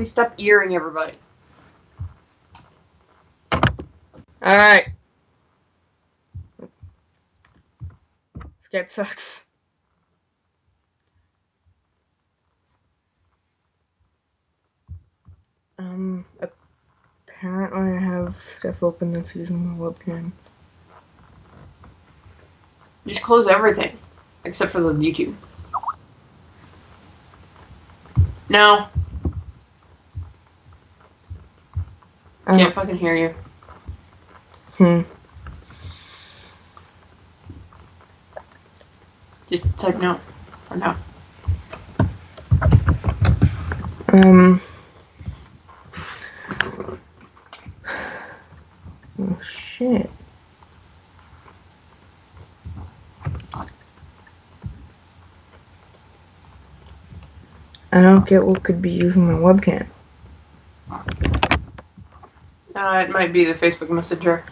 Stop earring everybody. Alright. Skype sucks. Apparently I have stuff open that's using my webcam. Just close everything. Except for the YouTube. No. Can't fucking hear you. Just type no. For now. Oh shit. I don't get what could be using my webcam. It might be the Facebook Messenger.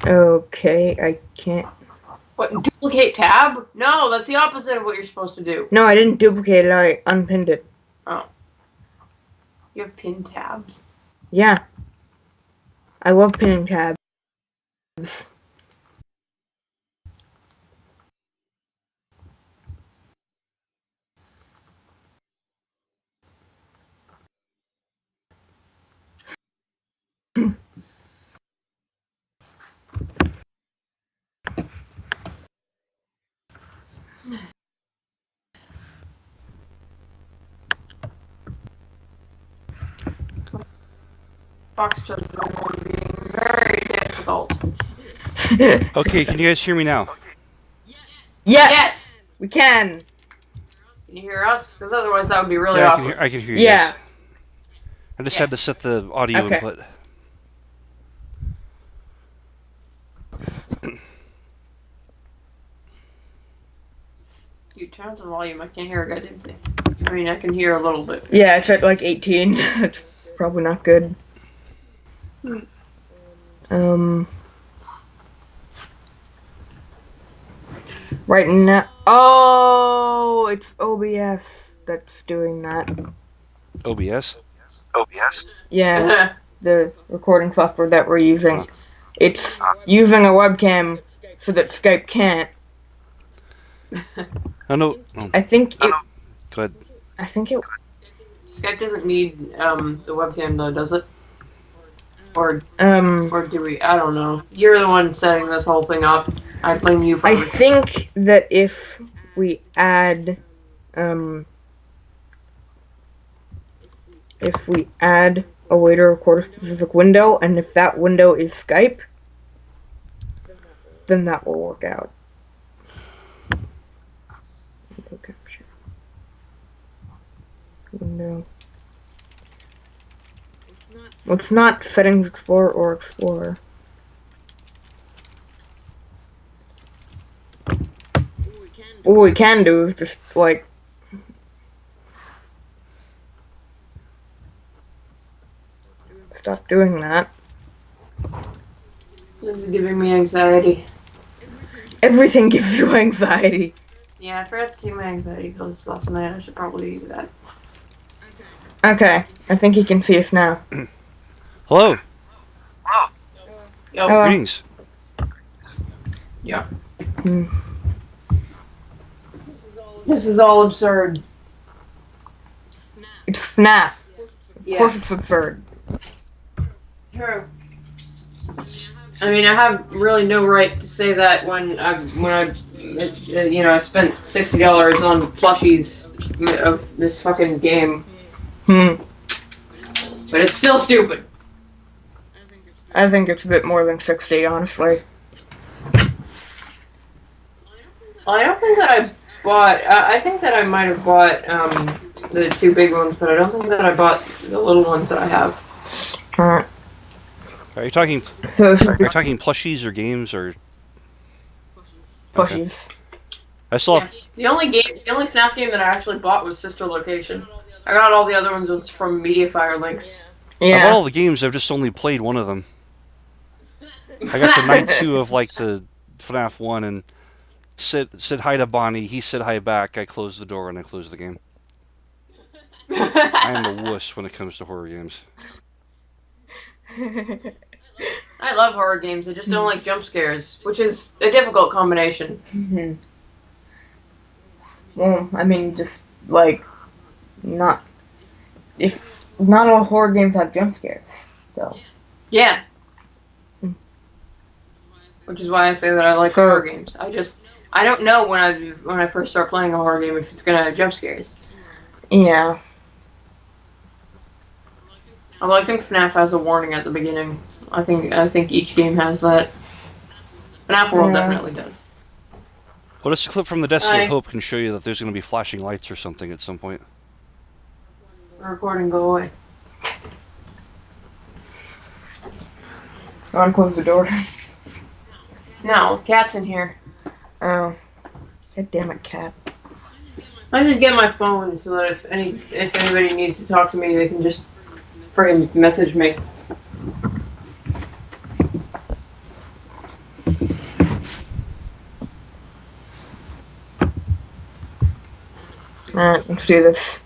Okay, I can't. What, duplicate tab? No, that's the opposite of what you're supposed to do. No, I didn't duplicate it, I unpinned it. Oh. You have pinned tabs? Yeah. I love pinning tabs. Fox just being very difficult. Okay, can you guys hear me now? Yes! We can! Can you hear us? Because otherwise that would be really Yeah, awkward. I can hear you guys. I just Yeah. had to set the audio input. You turn up the volume, I can't hear a goddamn thing. I mean, I can hear a little bit. Yeah, it's at like 18. It's probably not good. Right now. Oh, it's OBS that's doing that. OBS? Yeah, the recording software that we're using. It's using a webcam so that Skype can't. Oh, no. Oh. I think it. Go ahead. I think it. Skype doesn't need the webcam though, does it? Or do we? I don't know. You're the one setting this whole thing up. I blame you for I everything. think that if we add a way to record a specific window, and if that window is Skype, then that will work out. Window capture. Window. Well, it's not Settings Explorer or Explorer. What we can do is just, like, stop doing that. This is giving me anxiety. Everything gives you anxiety. Yeah, I forgot to take my anxiety pills last night. I should probably do that. Okay, I think you can see us now. Hello. Yo. Greetings. Yeah. This is all absurd. It's FNaF. Yeah. Of course it's absurd. True. I mean, I have really no right to say that when I spent $60 on plushies of this fucking game. But it's still stupid. I think it's a bit more than 60, honestly. Well, I don't think that I bought. I think that I might have bought the two big ones, but I don't think that I bought the little ones that I have. Are you talking plushies or games or plushies? Okay. I saw. The only FNaF game that I actually bought was Sister Location. I got all the other ones was from Mediafire links. Yeah. I bought all the games. I've just only played one of them. I got to night 2 of like the FNaF 1 and said hi to Bonnie. He said hi back. I closed the door and I closed the game. I am a wuss when it comes to horror games. I love horror games. I just don't like jump scares, which is a difficult combination. Well, I mean, just like not all horror games have jump scares, so. Yeah. Which is why I say that I like horror games. I don't know when I first start playing a horror game if it's gonna have jump scares. Yeah. Although I think FNaF has a warning at the beginning. I think each game has that. FNaF World definitely does. Well, this clip from the Desolate Hope can show you that there's going to be flashing lights or something at some point. Recording, go away. You want to close the door? No, cat's in here. Oh. God damn it, cat. I just get my phone so that if anybody needs to talk to me, they can just friggin' message me. Alright, let's do this.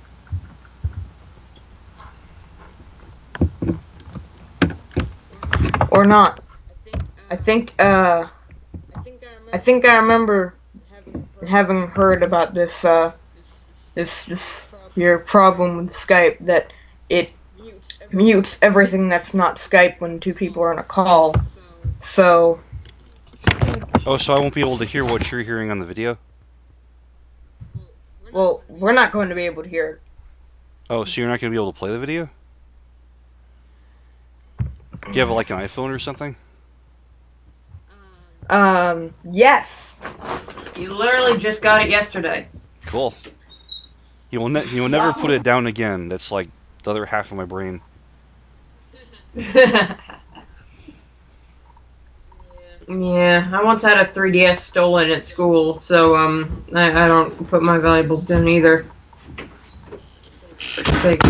Or not. I think I remember having heard about this your problem with Skype, that it mutes everything that's not Skype when two people are on a call. So. Oh, so I won't be able to hear what you're hearing on the video? Well, we're not going to be able to hear it. Oh, so you're not going to be able to play the video? Do you have like an iPhone or something? Yes. You literally just got it yesterday. Cool. You will never put it down again. That's like the other half of my brain. Yeah, I once had a 3DS stolen at school, so I don't put my valuables down either. For God's sake.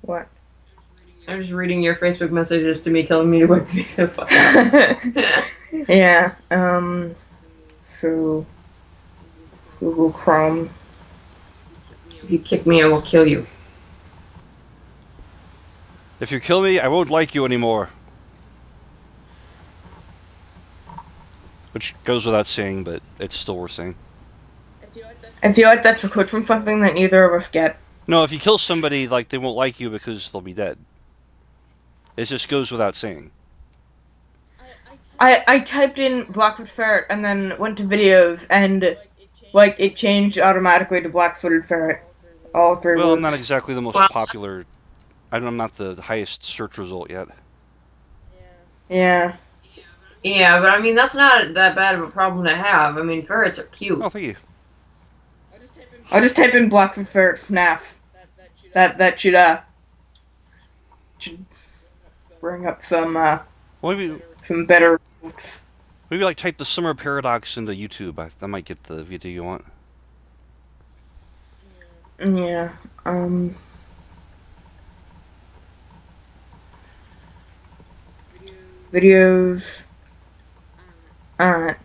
What? I'm just reading your Facebook messages to me telling me to wake me the fuck up. Yeah, so Google Chrome. If you kick me, I will kill you. If you kill me, I won't like you anymore. Which goes without saying, but it's still worth saying. I feel like that's a quote from something that neither of us get. No, if you kill somebody, like, they won't like you because they'll be dead. It just goes without saying. I typed in BlackfootFerret and then went to videos, and like it changed automatically to BlackfootFerret. All three. Well, words. I'm not exactly the most popular. I'm not the highest search result yet. Yeah. Yeah, but I mean that's not that bad of a problem to have. I mean ferrets are cute. Oh, thank you. I'll just type in BlackfootFerret FNaF. That should bring up some some better. Maybe like type the Summer Paradox into YouTube. That might get the video you want. Yeah. Videos. The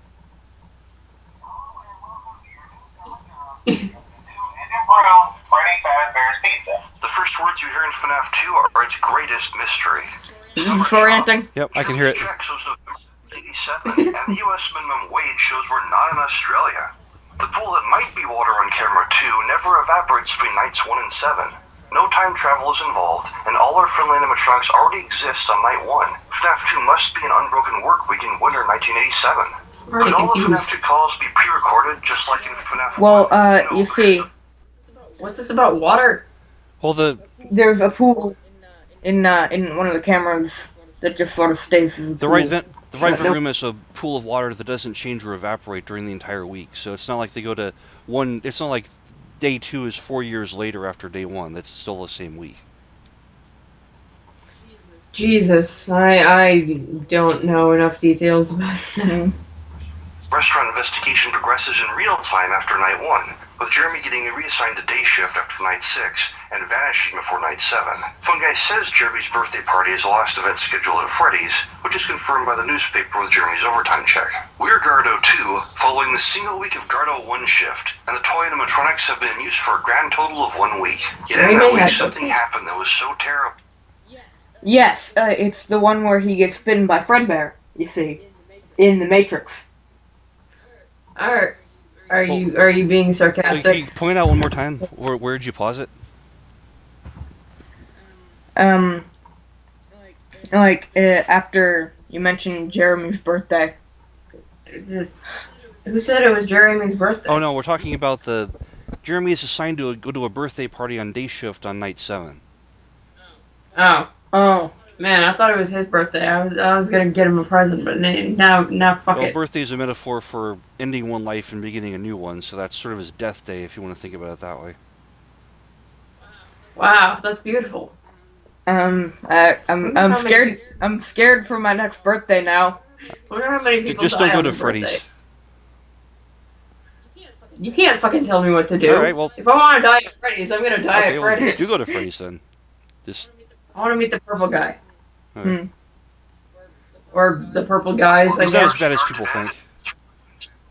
first words you hear in FNaF 2 are its greatest mystery. Disorienting. Yep, I can hear it. Checks shows November 1987, and the U.S. minimum wage shows we're not in Australia. The pool that might be water on camera 2 never evaporates between nights 1 and 7. No time travel is involved, and all our friendly animatronics already exist on night 1. FNaF 2 must be an unbroken work week in winter 1987. Could all the FNaF 2 calls be pre-recorded, just like in FNaF 1? Well, you see. What's this about water? Well, there's a pool in one of the cameras that just sort of stays as a the pool. right vent room is a pool of water that doesn't change or evaporate during the entire week. So it's not like they go to one. It's not like day 2 is 4 years later after day 1. That's still the same week. Jesus, I don't know enough details about that. restaurant investigation progresses in real time after night 1, with Jeremy getting reassigned to day shift after night 6 and vanishing before night 7. Fungi says Jeremy's birthday party is the last event scheduled at Freddy's, which is confirmed by the newspaper with Jeremy's overtime check. We're Gardo 2, following the single week of Gardo 1 shift, and the toy animatronics have been in use for a grand total of 1 week. Yet in that week, something happened that was so terrible. Yes, it's the one where he gets bitten by Fredbear, you see, in the Matrix. Are you being sarcastic? Can you point out one more time? Where did you pause it? After you mentioned Jeremy's birthday. Who said it was Jeremy's birthday? Oh no, we're talking about Jeremy is assigned to go to a birthday party on day shift on night 7. Oh, man, I thought it was his birthday. I was gonna get him a present, but now fuck Well, it. birthday is a metaphor for ending one life and beginning a new one, so that's sort of his death day, if you want to think about it that way. Wow, that's beautiful. I'm scared. I'm scared for my next birthday now. I wonder how many people Just die don't go on to his Freddy's. birthday. You can't fucking tell me what to do. Alright, well... If I want to die at Freddy's, I'm gonna die at Freddy's. Well, do go to Freddy's then. I want to meet the purple guy. Right. Or the purple guys, I It's not guess. as bad as people think.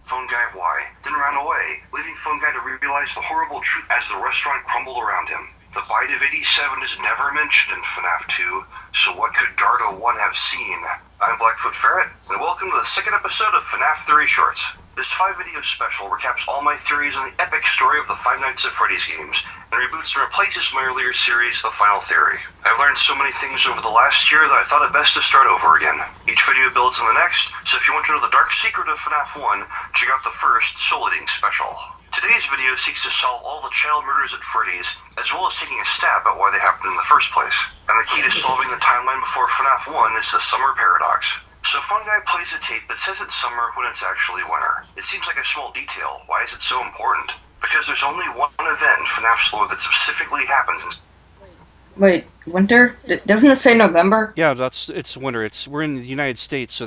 Fungi Y then ran away, leaving Fungi to realize the horrible truth as the restaurant crumbled around him. The bite of 87 is never mentioned in FNaF 2, so what could Gardo 1 have seen? I'm BlackfootFerret, and welcome to the second episode of FNaF Theory Shorts. This 5-video special recaps all my theories on the epic story of the Five Nights at Freddy's games, and reboots and replaces my earlier series, The Final Theory. I've learned so many things over the last year that I thought it best to start over again. Each video builds on the next, so if you want to know the dark secret of FNaF 1, check out the first Soul Eating special. Today's video seeks to solve all the child murders at Freddy's, as well as taking a stab at why they happened in the first place. And the key to solving the timeline before FNaF 1 is the Summer Paradox. So Fungi plays a tape that says it's summer when it's actually winter. It seems like a small detail. Why is it so important? Because there's only one event in FNaF's lore that specifically happens in... Wait, winter? Doesn't it say November? Yeah, it's winter. We're in the United States, so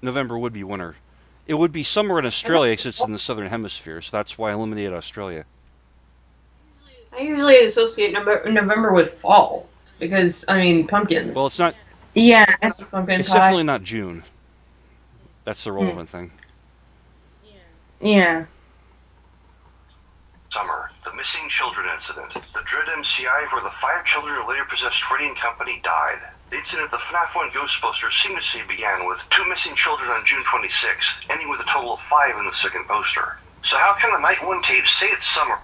November would be winter. It would be summer in Australia because it's in the southern hemisphere, so that's why I eliminated Australia. I usually associate November with fall, because, I mean, pumpkins. Well, it's not... Yeah. It's definitely not June. That's the relevant thing. Yeah. Summer, the missing children incident. The Dread MCI where the 5 children who later possessed Freddy and company died. The incident the FNaF 1 ghost posters seem to say began with 2 missing children on June 26th, ending with a total of 5 in the second poster. So how can the Night 1 tape say it's summer?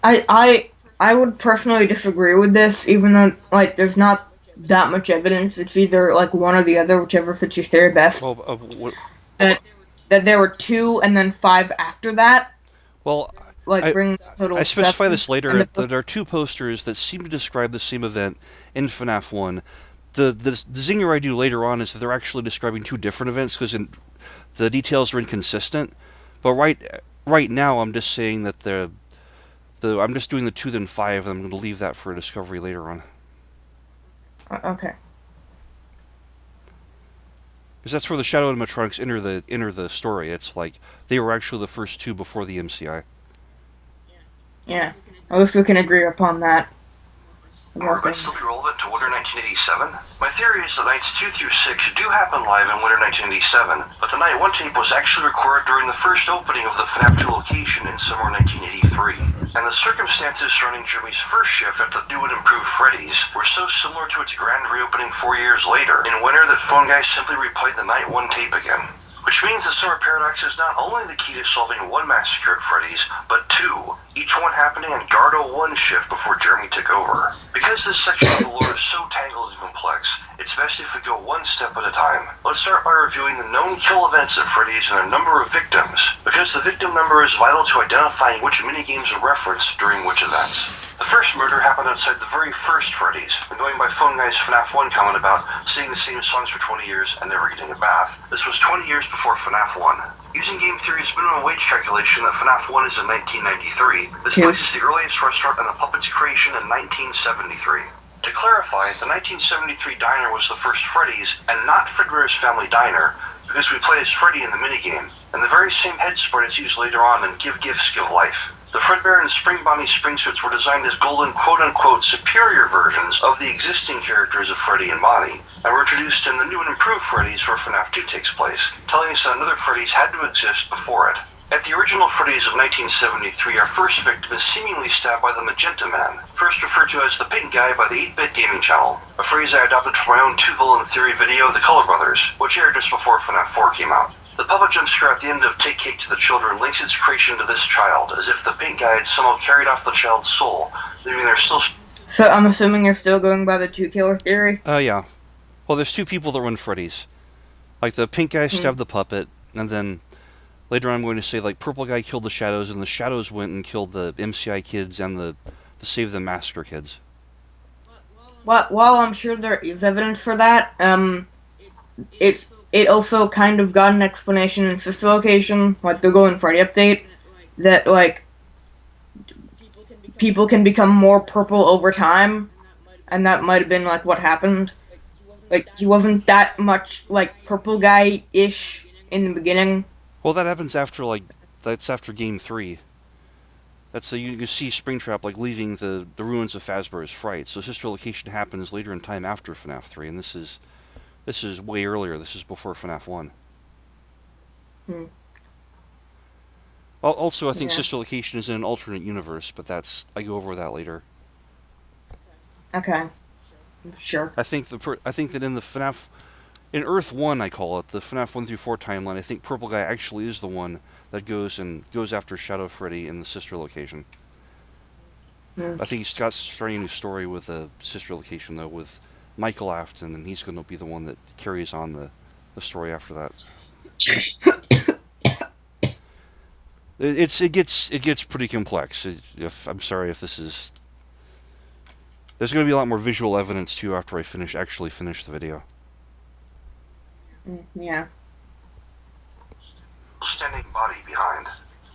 I would personally disagree with this, even though, like, there's not that much evidence. It's either, like, one or the other, whichever fits your theory best. Well, that there were 2 and then 5 after that. Well, Bring total I specify 7, this later. There are 2 posters that seem to describe the same event in FNaF 1. The zinger I do later on is that they're actually describing 2 different events because the details are inconsistent. But right now, I'm just saying that I'm just doing the 2 then 5, and I'm going to leave that for a discovery later on. Okay. Because that's where the Shadow animatronics enter the story. It's like they were actually the first 2 before the MCI. Yeah. I wish we can agree upon that. But still be relevant to winter 1987? My theory is that nights 2 through 6 do happen live in winter 1987, but the Night 1 tape was actually recorded during the first opening of the FNaF 2 location in summer 1983. And the circumstances surrounding Jeremy's first shift at the new and improved Freddy's were so similar to its grand reopening 4 years later in winter that Fungi simply replayed the Night 1 tape again. Which means the Summer Paradox is not only the key to solving 1 massacre at Freddy's, but 2, each one happening in Gardo 1 shift before Jeremy took over. Because this section of the lore is so tangled and complex, it's best if we go 1 step at a time. Let's start by reviewing the known kill events at Freddy's and their number of victims, because the victim number is vital to identifying which minigames are referenced during which events. The first murder happened outside the very first Freddy's, and going by Fungi's FNaF 1 comment about singing the same songs for 20 years and never getting a bath, this was 20 years before FNaF 1. Using game theory's minimum wage calculation that FNaF 1 is in 1993, this places the earliest restaurant and the puppet's creation in 1973. To clarify, the 1973 diner was the first Freddy's, and not Fredbear's Family Diner, because we play as Freddy in the minigame, and the very same head spread is used later on in Give Gifts, Give Life. The Fredbear and Spring Bonnie spring suits were designed as golden quote-unquote superior versions of the existing characters of Freddy and Bonnie, and were introduced in the new and improved Freddy's where FNAF 2 takes place, telling us that another Freddy's had to exist before it. At the original Freddy's of 1973, our first victim is seemingly stabbed by the Magenta Man, first referred to as the Pink Guy by the 8-Bit Gaming Channel, a phrase I adopted from my own two-villain theory video, The Color Brothers, which aired just before FNAF 4 came out. The puppet jump scare at the end of Take Cake to the Children links its creation to this child, as if the Pink Guy had somehow carried off the child's soul, leaving there still... So I'm assuming you're still going by the two-killer theory? Yeah. Well, there's two people that run Freddy's. Like, the Pink Guy stabbed the puppet, and then later on I'm going to say, like, Purple Guy killed the Shadows, and the Shadows went and killed the MCI kids and the Save the Massacre kids. While I'm sure there is evidence for that, it also kind of got an explanation in Sister Location, like the Golden Freddy update, that, like, people can become more purple over time, and that might have been, like, what happened. Like, he wasn't that much, like, Purple Guy-ish in the beginning. Well, that happens after, like, that's after Game 3. That's you see Springtrap, like, leaving the ruins of Fazbear's Fright. So Sister Location happens later in time after FNAF 3, and this is way earlier. This is before FNAF 1. Also, I think Sister Location is in an alternate universe, but I go over that later. Okay. Sure. I think that in the FNAF... In Earth 1, I call it, the FNAF 1 through 4 timeline, I think Purple Guy actually is the one that goes after Shadow Freddy in the Sister Location. I think he's starting a new story with a Sister Location, though, with Michael Afton, and he's going to be the one that carries on the story after that. It gets pretty complex. I'm sorry if this is... There's going to be a lot more visual evidence, too, after I actually finish the video. Yeah. Standing body behind.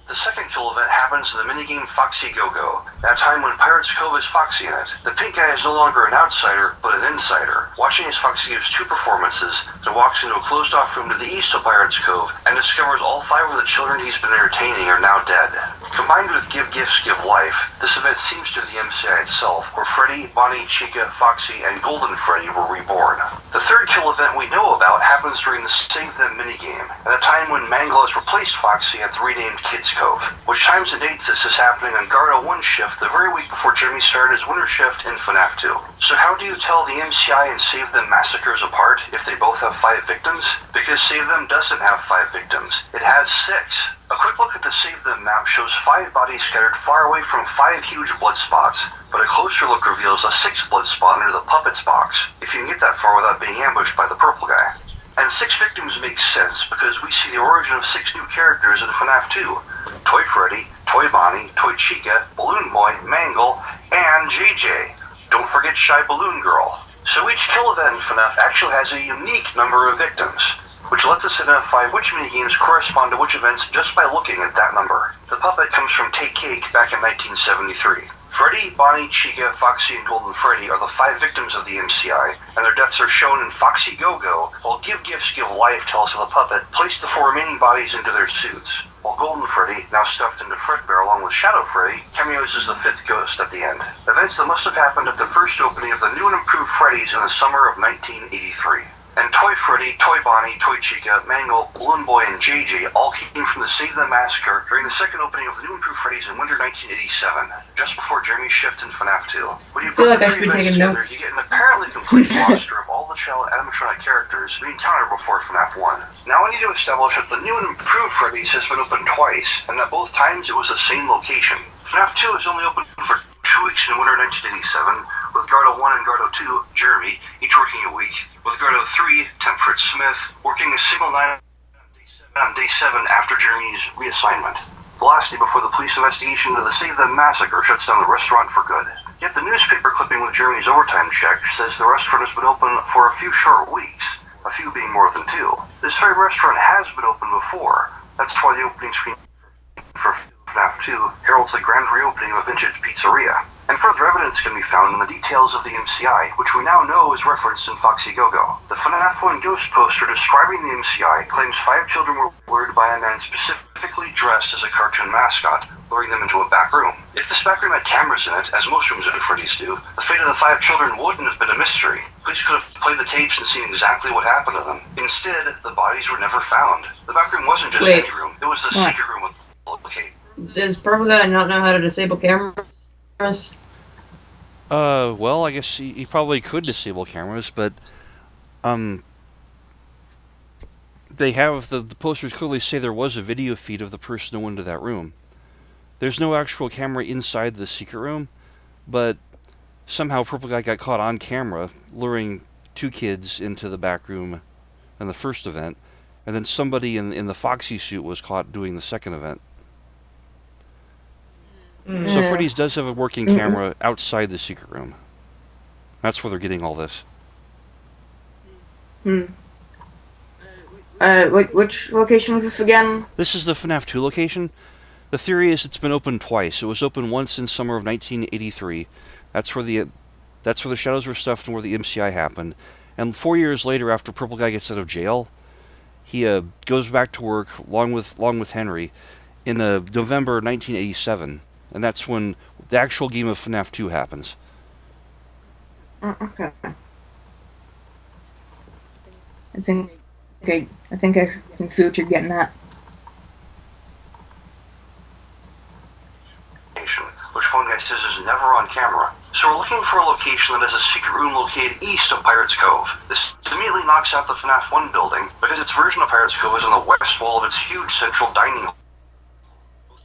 The second kill event happens in the minigame Foxy Go-Go, at a time when Pirates Cove has Foxy in it. The Pink Guy is no longer an outsider, but an insider, watching as Foxy gives two performances, then walks into a closed-off room to the east of Pirates Cove, and discovers all 5 of the children he's been entertaining are now dead. Combined with Give Gifts, Give Life, this event seems to be the MCI itself, where Freddy, Bonnie, Chica, Foxy, and Golden Freddy were reborn. The third kill event we know about happens during the Save Them minigame, at a time when Mangle has replaced Foxy at the renamed Kids Cove, which times and dates this as happening on Garda 1 shift the very week before Jeremy started his winter shift in FNAF 2. So how do you tell the MCI and Save Them massacres apart if they both have 5 victims? Because Save Them doesn't have 5 victims, it has 6. A quick look at the Save Them map shows 5 bodies scattered far away from 5 huge blood spots, but a closer look reveals a 6th blood spot under the puppets box, if you can get that far without being ambushed by the Purple Guy. And 6 victims makes sense because we see the origin of 6 new characters in FNAF 2. Toy Freddy, Toy Bonnie, Toy Chica, Balloon Boy, Mangle, and JJ. Don't forget Shy Balloon Girl. So each kill event in FNAF actually has a unique number of victims, which lets us identify which minigames correspond to which events just by looking at that number. The puppet comes from Take Cake back in 1973. Freddy, Bonnie, Chica, Foxy, and Golden Freddy are the 5 victims of the MCI, and their deaths are shown in Foxy Go-Go, while Give Gifts, Give Life tells how the puppet placed the 4 remaining bodies into their suits, while Golden Freddy, now stuffed into Fredbear along with Shadow Freddy, cameos as the 5th ghost at the end. Events that must have happened at the first opening of the new and improved Freddy's in the summer of 1983. And Toy Freddy, Toy Bonnie, Toy Chica, Mangle, Balloon Boy, and JJ all came from the Save Them massacre during the second opening of the new improved Freddy's in winter 1987, just before Jeremy's shift in FNAF 2. When you put the 3 events together, you get an apparently complete roster of all the child animatronic characters we encountered before FNAF 1. Now we need to establish that the new and improved Freddy's has been opened twice, and that both times it was the same location. FNAF 2 is only open for 2 weeks in winter 1987, with Garda 1 and Garda 2, Jeremy, each working a week, with Garda 3, Temperate Smith, working a single night on day 7 after Jeremy's reassignment. The last day before the police investigation into the Save Them massacre shuts down the restaurant for good. Yet the newspaper clipping with Jeremy's overtime check says the restaurant has been open for a few short weeks, a few being more than 2. This very restaurant has been open before. That's why the opening screen for FNAF 2 heralds the grand reopening of a vintage pizzeria. And further evidence can be found in the details of the MCI, which we now know is referenced in Foxy Go-Go. The FNaF 1 ghost poster describing the MCI claims 5 children were lured by a man specifically dressed as a cartoon mascot, luring them into a back room. If this back room had cameras in it, as most rooms at Freddy's do, the fate of the 5 children wouldn't have been a mystery. Police could have played the tapes and seen exactly what happened to them. Instead, the bodies were never found. The back room wasn't just any room, it was the secret room with the locate. Does Purple Guy not know how to disable cameras? Well, I guess he probably could disable cameras, but, they have, the posters clearly say there was a video feed of the person who went into that room. There's no actual camera inside the secret room, but somehow Purple Guy got caught on camera luring 2 kids into the back room in the first event, and then somebody in the Foxy suit was caught doing the second event. So Freddy's does have a working camera outside the secret room. That's where they're getting all this. Which location was this again? This is the FNaF 2 location. The theory is it's been opened twice. It was opened once in summer of 1983. That's where the shadows were stuffed and where the MCI happened. And 4 years later, after Purple Guy gets out of jail, he goes back to work along with Henry in November 1987. And that's when the actual game of FNaF 2 happens. Okay. I think I can see what you're getting at. Which Phone Guy says is never on camera. So we're looking for a location that has a secret room located east of Pirates Cove. This immediately knocks out the FNaF 1 building, because its version of Pirates Cove is on the west wall of its huge central dining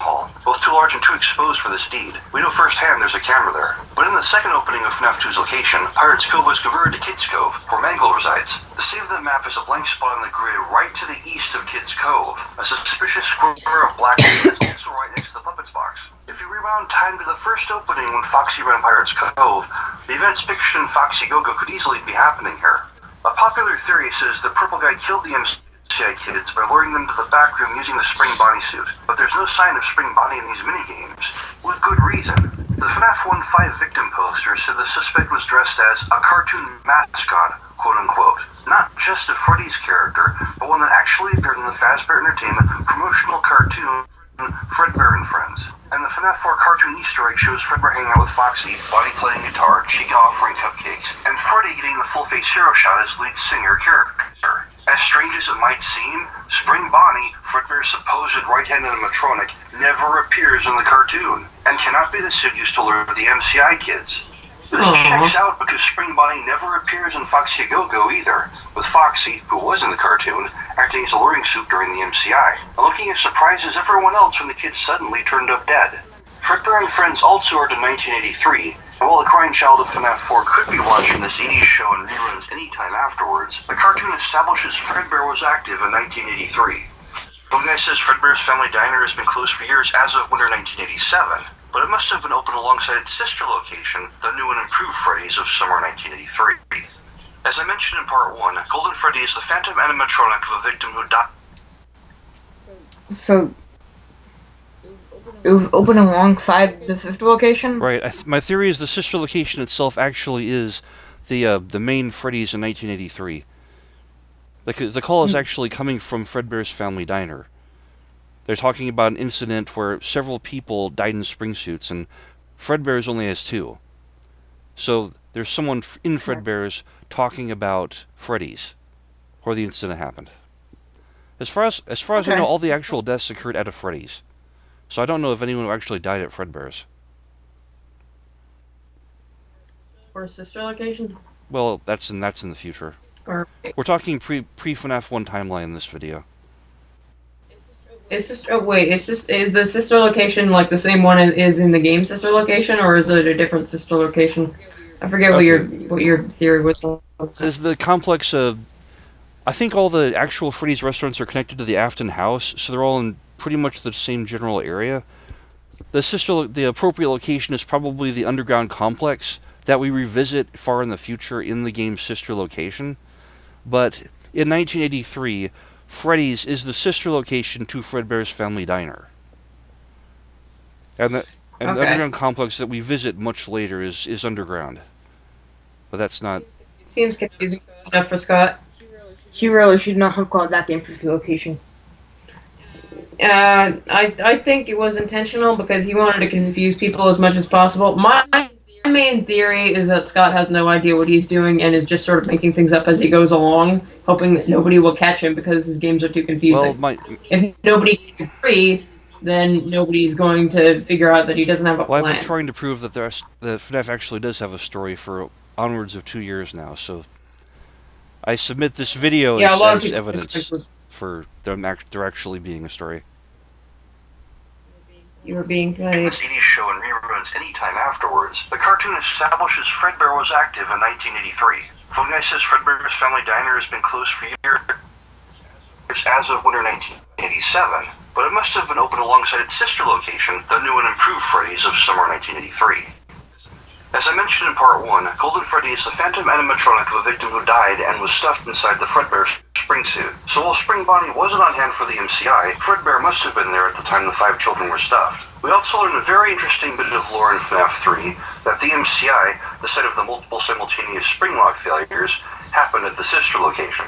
hall, both too large and too exposed for this deed. We know firsthand there's a camera there. But in the second opening of FNaF 2's location, Pirates Cove was converted to Kids Cove, where Mangle resides. The save the map is a blank spot on the grid right to the east of Kids Cove. A suspicious square of black is also right next to the Puppets box. If you rewound time to the first opening when Foxy ran Pirates Cove, the events pictured in Foxy Go-Go could easily be happening here. A popular theory says that Purple Guy killed the MCI kids by luring them to the back room using the Spring Bonnie suit, but there's no sign of Spring Bonnie in these minigames, with good reason. The FNaF 1 5 victim poster said the suspect was dressed as a cartoon mascot, quote-unquote. Not just a Freddy's character, but one that actually appeared in the Fazbear Entertainment promotional cartoon Fredbear and Friends. And the FNaF 4 cartoon Easter egg shows Fredbear hanging out with Foxy, Bonnie playing guitar, Chica offering cupcakes, and Freddy getting the full-face hero shot as lead singer character. As strange as it might seem, Spring Bonnie, Fredbear's supposed right-hand animatronic, never appears in the cartoon, and cannot be the suit used to lure the MCI kids. This checks out because Spring Bonnie never appears in Foxy Go-Go either, with Foxy, who was in the cartoon, acting as a luring suit during the MCI, and looking as surprised as everyone else when the kids suddenly turned up dead. Fredbear and Friends also aired in 1983, and while the crying child of FNaF 4 could be watching this 80s show and reruns anytime afterwards, the cartoon establishes Fredbear was active in 1983. One guy says Fredbear's Family Diner has been closed for years as of winter 1987, but it must have been open alongside its sister location, the new and improved Freddy's of summer 1983. As I mentioned in part 1, Golden Freddy is the phantom animatronic of a victim who died. So it was open alongside the sister location? Right. My theory is the sister location itself actually is the main Freddy's in 1983. The call is actually coming from Fredbear's Family Diner. They're talking about an incident where several people died in spring suits, and Fredbear's only has 2. So there's someone in Fredbear's talking about Freddy's, where the incident happened. As far as I know, all the actual deaths occurred at a Freddy's. So I don't know if anyone actually died at Fredbear's. Or sister location? Well, that's in the future. Or We're talking pre-FNaF 1 timeline in this video. is the sister location like the same one as in the game sister location, or is it a different sister location? I forget what your theory was. Is the complex of... I think all the actual Freddy's restaurants are connected to the Afton house, so they're all in pretty much the same general area. The appropriate location is probably the underground complex that we revisit far in the future in the game's sister location. But in 1983, Freddy's is the sister location to Fredbear's Family Diner. And And the Okay. underground complex that we visit much later is underground. But that's not... Seems confusing enough for Scott. He really should not have called that the infantry location. I think it was intentional because he wanted to confuse people as much as possible. My main theory is that Scott has no idea what he's doing and is just sort of making things up as he goes along, hoping that nobody will catch him because his games are too confusing. Well, If nobody can agree, then nobody's going to figure out that he doesn't have a well, plan. I've been trying to prove that that FNaF actually does have a story for onwards of 2 years now, so I submit this video Yeah, a lot of as people evidence for there actually being a story. You were being played. This 80s show and reruns anytime afterwards, the cartoon establishes Fredbear was active in 1983. Phone Guy says Fredbear's Family Diner has been closed for years as of winter 1987, but it must have been open alongside its sister location, the new and improved Freddy's of summer 1983. As I mentioned in part 1, Golden Freddy is the phantom animatronic of a victim who died and was stuffed inside the Fredbear spring suit. So while Spring Bonnie wasn't on hand for the MCI, Fredbear must have been there at the time the 5 children were stuffed. We also learn a very interesting bit of lore in FNaF 3, that the MCI, the site of the multiple simultaneous spring lock failures, happened at the sister location.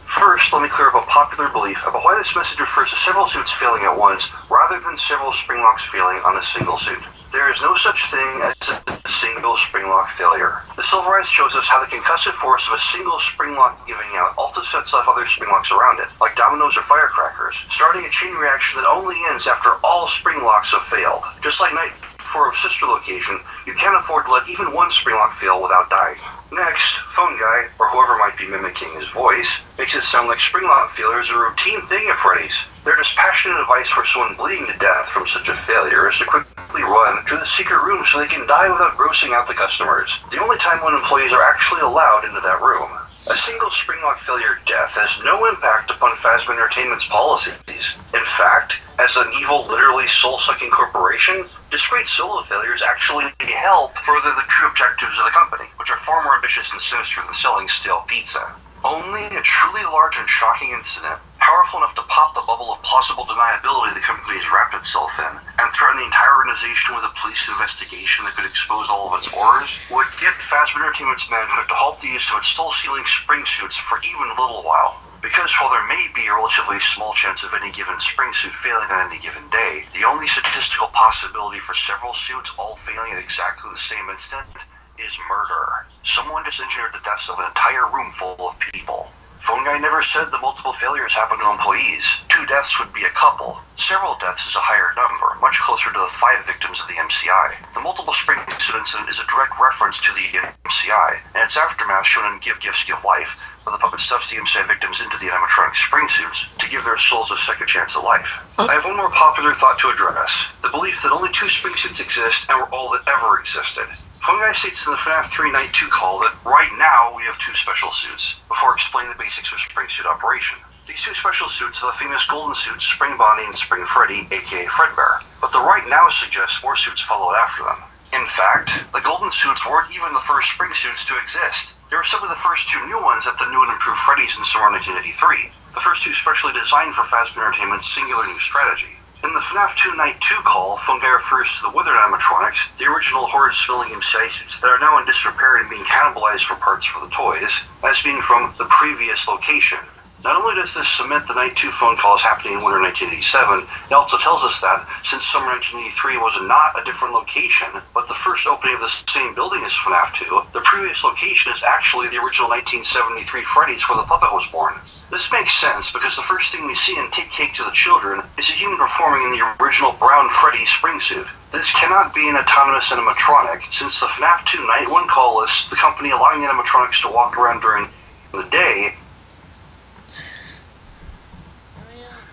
First, let me clear up a popular belief about why this message refers to several suits failing at once, rather than several spring locks failing on a single suit. There is no such thing as a single spring lock failure. The Silver Eyes shows us how the concussive force of a single spring lock giving out also sets off other spring locks around it, like dominoes or firecrackers, starting a chain reaction that only ends after all spring locks have failed. Just like Night 4 of Sister Location, you can't afford to let even one spring lock fail without dying. Next, Phone Guy, or whoever might be mimicking his voice, makes it sound like spring lock failures are a routine thing at Freddy's. Their dispassionate advice for someone bleeding to death from such a failure is to quickly run to the secret room so they can die without grossing out the customers. The only time when employees are actually allowed into that room. A single spring lock failure death has no impact upon Phasma Entertainment's policies. In fact, as an evil, literally soul-sucking corporation, discrete solo failures actually help further the true objectives of the company, which are far more ambitious and sinister than selling stale pizza. Only a truly large and shocking incident, powerful enough to pop the bubble of plausible deniability the company has wrapped itself in, and threaten the entire organization with a police investigation that could expose all of its horrors, would get Phasma Entertainment's management to halt the use of its soul-stealing spring suits for even a little while. Because while there may be a relatively small chance of any given spring suit failing on any given day, the only statistical possibility for several suits all failing at exactly the same instant is murder. Someone just engineered the deaths of an entire room full of people. Phone Guy never said the multiple failures happened to employees. 2 deaths would be a couple. Several deaths is a higher number, much closer to the 5 victims of the MCI. The multiple spring suit incident is a direct reference to the MCI, and its aftermath shown in Give Gifts, Give Life, where the puppet stuffs the MCI victims into the animatronic spring suits to give their souls a second chance at life. I have one more popular thought to address, the belief that only 2 spring suits exist and were all that ever existed. Phone Guy states in the FNaF 3 Night 2 call that right now we have 2 special suits, before explaining the basics of spring suit operation. These 2 special suits are the famous golden suits Spring Bonnie and Spring Freddy, aka Fredbear, but the right now suggests more suits followed after them. In fact, the golden suits weren't even the first spring suits to exist. They were simply the first 2 new ones at the new and improved Freddy's in summer 1983, the first 2 specially designed for Phasma Entertainment's singular new strategy. In the FNaF 2 Night 2 call, Phone Guy refers to the withered animatronics, the original horrid-smelling MCI suits that are now in disrepair and being cannibalized for parts for the toys, as being from the previous location. Not only does this cement the Night 2 phone calls happening in winter 1987, it also tells us that, since summer 1983 was not a different location, but the first opening of the same building as FNaF 2, the previous location is actually the original 1973 Freddy's where the puppet was born. This makes sense because the first thing we see in Take Cake to the Children is a human performing in the original brown Freddy spring suit. This cannot be an autonomous animatronic, since the FNaF 2 Night 1 call lists the company allowing animatronics to walk around during the day.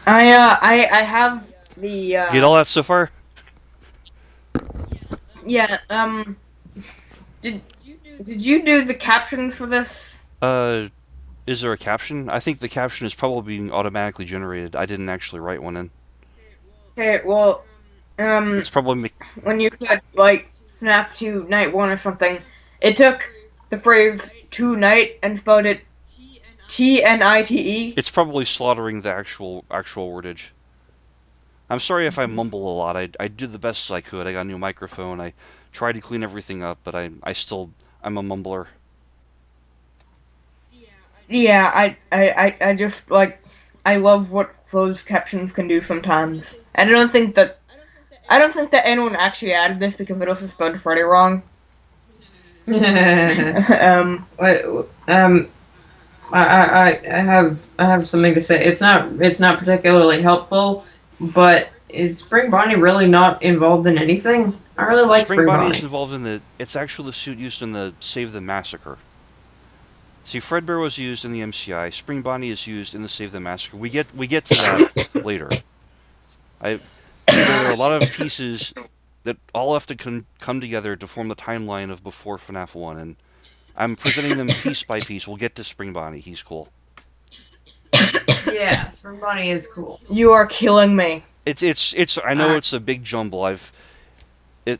I have the, Get all that so far? Yeah, did you do the captions for this? Is there a caption? I think the caption is probably being automatically generated. I didn't actually write one in. Okay, well, It's probably when you said, like, FNaF 2 Night 1 or something, it took the phrase 2 night and spelled it T-N-I-T-E. It's probably slaughtering the actual wordage. I'm sorry if I mumble a lot. I did the best I could. I got a new microphone. I tried to clean everything up, but I'm a mumbler. Yeah, I just like I love what closed captions can do sometimes. And I don't think that anyone actually added this because it also spelled Freddy wrong. Wait, I have something to say. It's not particularly helpful, but is Spring Bonnie really not involved in anything? I really like Spring Spring Bonnie Bonnie. is involved in the. It's actually the suit used in the Save the Massacre. See, Fredbear was used in the MCI. Spring Bonnie is used in the Save the Massacre. We get to that later. There are a lot of pieces that all have to come together to form the timeline of before FNAF 1, and I'm presenting them piece by piece. We'll get to Spring Bonnie. He's cool. Yeah, Spring Bonnie is cool. You are killing me. It's. I know it's a big jumble.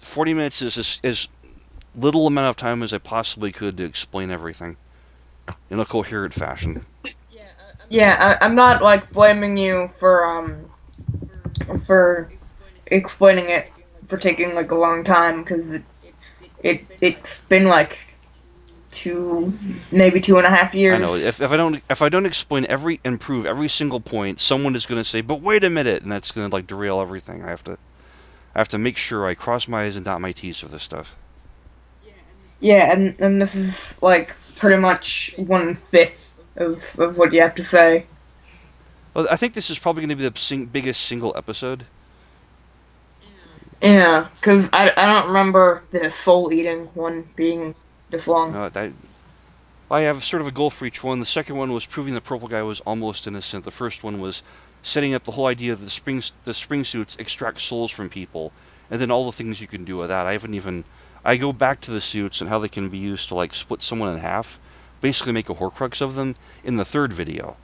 40 minutes is as little amount of time as I possibly could to explain everything in a coherent fashion. Yeah, I'm not like blaming you for explaining it for taking like a long time because it's been like maybe 2.5 years. I know if I don't explain and prove every single point, someone is going to say, "But wait a minute," and that's going to like derail everything. I have to make sure I cross my I's and dot my T's for this stuff. Yeah, and this is like pretty much 1/5 of what you have to say. Well, I think this is probably going to be the biggest single episode. Yeah, because I don't remember the soul eating one being this long. I have sort of a goal for each one. The second one was proving the purple guy was almost innocent. The first one was setting up the whole idea that the spring suits extract souls from people, and then all the things you can do with that. I go back to the suits and how they can be used to like split someone in half, basically make a Horcrux of them in the third video.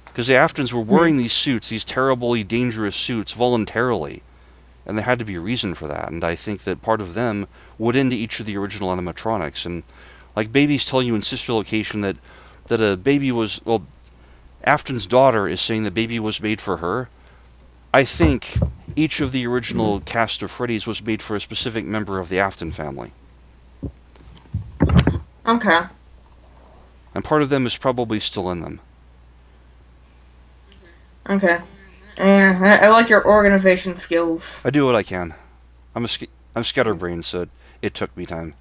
Because the Aftons were wearing these suits, these terribly dangerous suits, voluntarily. And there had to be a reason for that, and I think that part of them would into each of the original animatronics. And like Baby's telling you in Sister Location that a baby was, well, Afton's daughter is saying the baby was made for her. I think each of the original cast of Freddy's was made for a specific member of the Afton family. Okay. And part of them is probably still in them. Okay. Yeah, I like your organization skills. I do what I can. I'm scatterbrained, so it took me time.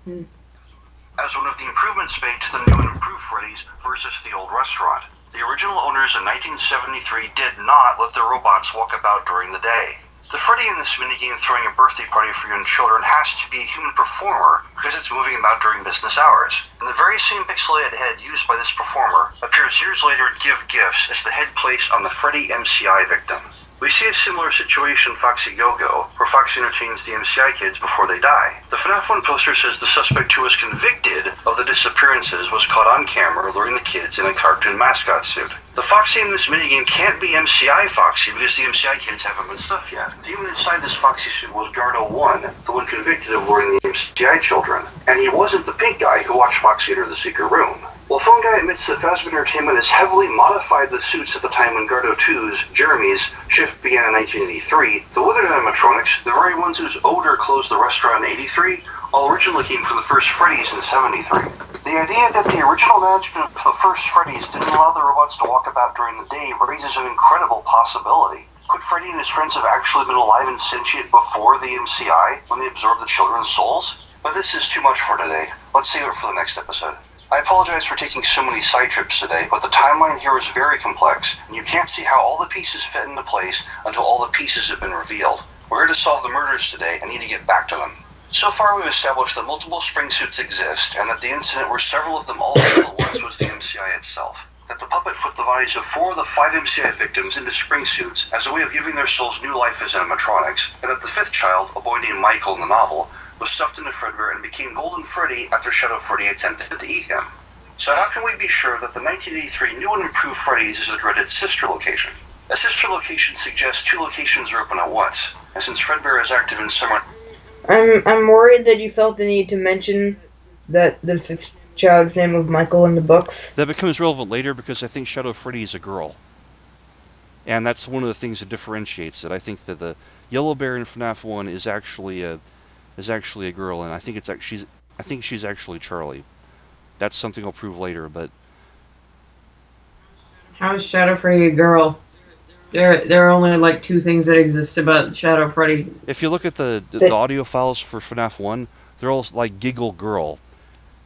As one of the improvements made to the new and improved Freddy's versus the old restaurant. The original owners in 1973 did not let their robots walk about during the day. The Freddy in this minigame throwing a birthday party for young children has to be a human performer because it's moving about during business hours. And the very same pixelated head used by this performer appears years later in Give Gifts as the head placed on the Freddy MCI victim. We see a similar situation in Foxy Go-Go, where Foxy entertains the MCI kids before they die. The FNAF 1 poster says the suspect who was convicted of the disappearances was caught on camera luring the kids in a cartoon mascot suit. The Foxy in this minigame can't be MCI Foxy because the MCI kids haven't been stuffed yet. The human inside this Foxy suit was Gardo 1, the one convicted of luring the MCI children. And he wasn't the pink guy who watched Foxy enter the secret room. While Phone Guy admits that Fazbear Entertainment has heavily modified the suits at the time when Gardo 2's, Jeremy's, shift began in 1983, the withered animatronics, the very ones whose odor closed the restaurant in 83, all originally came from the first Freddy's in 73. The idea that the original management of the first Freddy's didn't allow the robots to walk about during the day raises an incredible possibility. Could Freddy and his friends have actually been alive and sentient before the MCI, when they absorbed the children's souls? But this is too much for today. Let's save it for the next episode. I apologize for taking so many side trips today, but the timeline here is very complex, and you can't see how all the pieces fit into place until all the pieces have been revealed. We're here to solve the murders today and need to get back to them. So far we've established that multiple spring suits exist, and that the incident where several of them all failed at once was the MCI itself. That the puppet put the bodies of 4 of the 5 MCI victims into spring suits as a way of giving their souls new life as animatronics, and that the 5th child, a boy named Michael in the novel, was stuffed into Fredbear and became Golden Freddy after Shadow Freddy attempted to eat him. So how can we be sure that the 1983 new and improved Freddy's is a dreaded sister location? A sister location suggests 2 locations are open at once, and since Fredbear is active in Summer... I'm worried that you felt the need to mention that the 5th child's name was Michael in the books. That becomes relevant later because I think Shadow Freddy is a girl. And that's one of the things that differentiates it. I think that the Yellow Bear in FNAF 1 is actually a girl, and I think she's actually Charlie. That's something I'll prove later, but How is Shadow Freddy a girl? There are only like two things that exist about Shadow Freddy. if you look at the audio files for FNAF 1, they're all like Giggle Girl.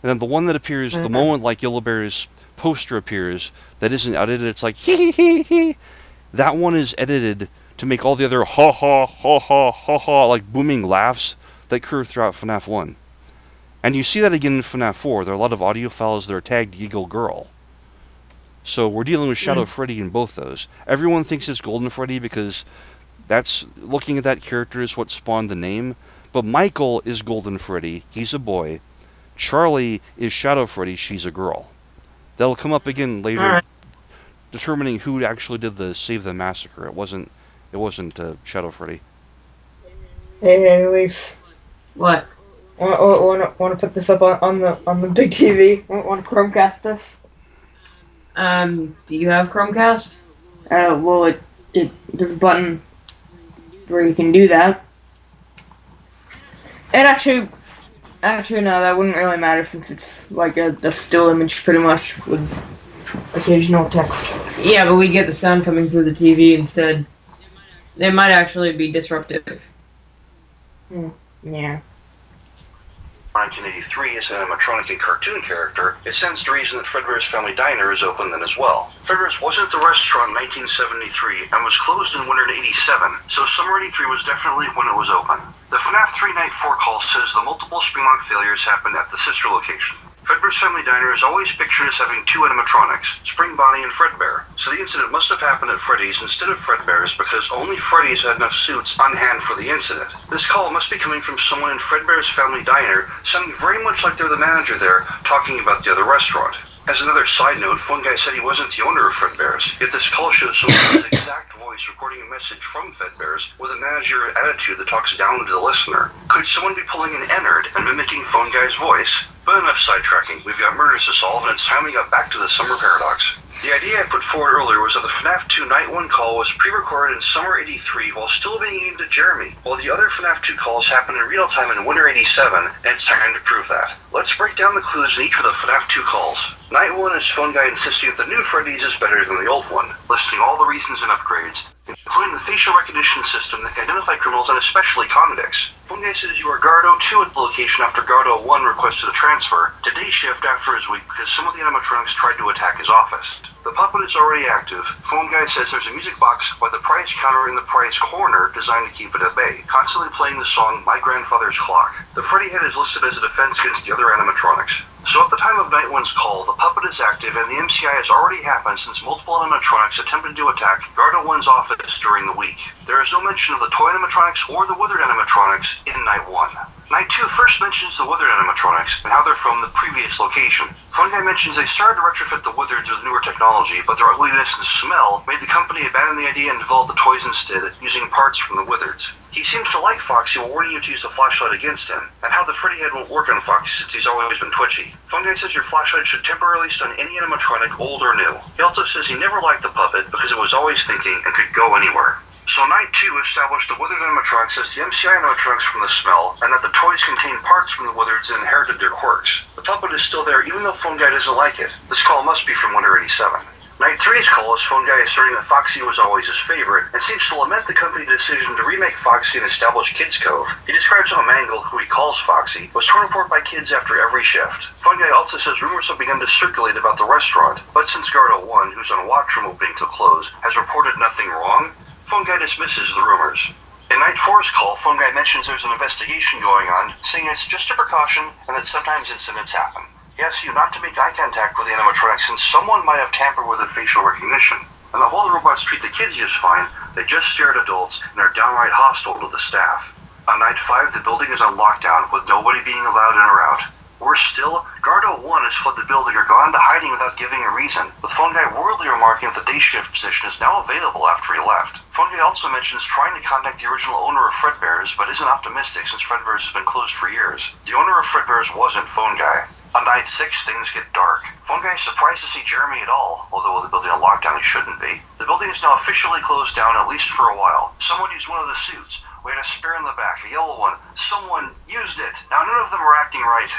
And then the one that appears the moment like Yellow Bear's poster appears, that isn't edited, it's like hee hee hee hee. That one is edited to make all the other ha ha ha ha ha ha like booming laughs that occur throughout FNAF 1. And you see that again in FNAF 4. There are a lot of audio files that are tagged Giggle Girl. So we're dealing with Shadow Freddy in both those. Everyone thinks it's Golden Freddy because that's, looking at that character is what spawned the name. But Michael is Golden Freddy. He's a boy. Charlie is Shadow Freddy. She's a girl. That'll come up again later, determining who actually did the Save the Massacre. It wasn't Shadow Freddy. Hey, Leaf. What? Want to put this up on the big TV? Want to Chromecast this? Do you have Chromecast? Well, there's a button where you can do that. And actually, no, that wouldn't really matter since it's like a still image pretty much with occasional text. Yeah, but we get the sound coming through the TV instead. It might actually be disruptive. Yeah. 1983 as an animatronic and cartoon character, it stands to reason that Fredbear's Family Diner is open then as well. Fredbear's wasn't the restaurant in 1973 and was closed in winter in 87, so summer 83 was definitely when it was open. The FNAF 3 Night 4 call says the multiple Springlock failures happened at the sister location. Fredbear's Family Diner is always pictured as having two animatronics, Spring Bonnie and Fredbear, so the incident must have happened at Freddy's instead of Fredbear's because only Freddy's had enough suits on hand for the incident. This call must be coming from someone in Fredbear's Family Diner, sounding very much like they're the manager there, talking about the other restaurant. As another side note, Fun Guy said he wasn't the owner of Fredbear's, yet this call shows someone's exact voice recording a message from Fredbear's with a managerial attitude that talks down to the listener. Could someone be pulling an Ennard and mimicking Fun Guy's voice? But enough sidetracking, we've got murders to solve and it's time we got back to the Summer Paradox. The idea I put forward earlier was that the FNAF 2 Night 1 call was pre-recorded in summer 83 while still being aimed at Jeremy, while the other FNAF 2 calls happened in real time in winter 87, and it's time to prove that. Let's break down the clues in each of the FNAF 2 calls. Night 1 is Phone Guy insisting that the new Freddy's is better than the old one, listing all the reasons and upgrades, including the facial recognition system that can identify criminals and especially convicts. Phone Guy says you are Gardo 2 at the location after Gardo 1 requested a transfer to day shift after his week because some of the animatronics tried to attack his office. The puppet is already active. Phone Guy says there's a music box by the prize counter in the prize corner designed to keep it at bay, constantly playing the song My Grandfather's Clock. The Freddy head is listed as a defense against the other animatronics. So at the time of Night 1's call, the puppet is active and the MCI has already happened since multiple animatronics attempted to attack Gardo 1's office during the week. There is no mention of the toy animatronics or the withered animatronics in Night 1. Night 2 first mentions the withered animatronics and how they're from the previous location. Fun Guy mentions they started to retrofit the wizards with newer technology, but their ugliness and smell made the company abandon the idea and develop the toys instead, using parts from the wizards. He seems to like Foxy while warning you to use the flashlight against him, and how the Freddy head won't work on Foxy since he's always been twitchy. Fun Guy says your flashlight should temporarily stun any animatronic, old or new. He also says he never liked the puppet because it was always thinking and could go anywhere. So Night 2 established the withered animatronics as the MCI animatronics from the smell, and that the toys contain parts from the wizards and inherited their quirks. The puppet is still there even though Phone Guy doesn't like it. This call must be from Winter 87. Night 3's call is Phone Guy asserting that Foxy was always his favorite, and seems to lament the company's decision to remake Foxy and establish Kids Cove. He describes how Mangle, who he calls Foxy, was torn apart by kids after every shift. Phone Guy also says rumors have begun to circulate about the restaurant, but since Gardo 1, who's on watch from opening till close, has reported nothing wrong, Phone Guy dismisses the rumors. In Night 4's call, Phone Guy mentions there's an investigation going on, saying it's just a precaution and that sometimes incidents happen. He asks you not to make eye contact with the animatronics since someone might have tampered with their facial recognition, and that while the robots treat the kids just fine, they just stare at adults and are downright hostile to the staff. On Night 5, the building is on lockdown, with nobody being allowed in or out. Worse still, Gardo 1 has fled the building or gone into hiding without giving a reason, with Phone Guy worriedly remarking that the day shift position is now available after he left. Phone Guy also mentions trying to contact the original owner of Fredbear's, but isn't optimistic since Fredbear's has been closed for years. The owner of Fredbear's wasn't Phone Guy. On night 6, things get dark. Phone Guy is surprised to see Jeremy at all, although with the building on lockdown he shouldn't be. The building is now officially closed down, at least for a while. Someone used one of the suits. We had a spare in the back, a yellow one. Someone used it. Now none of them are acting right.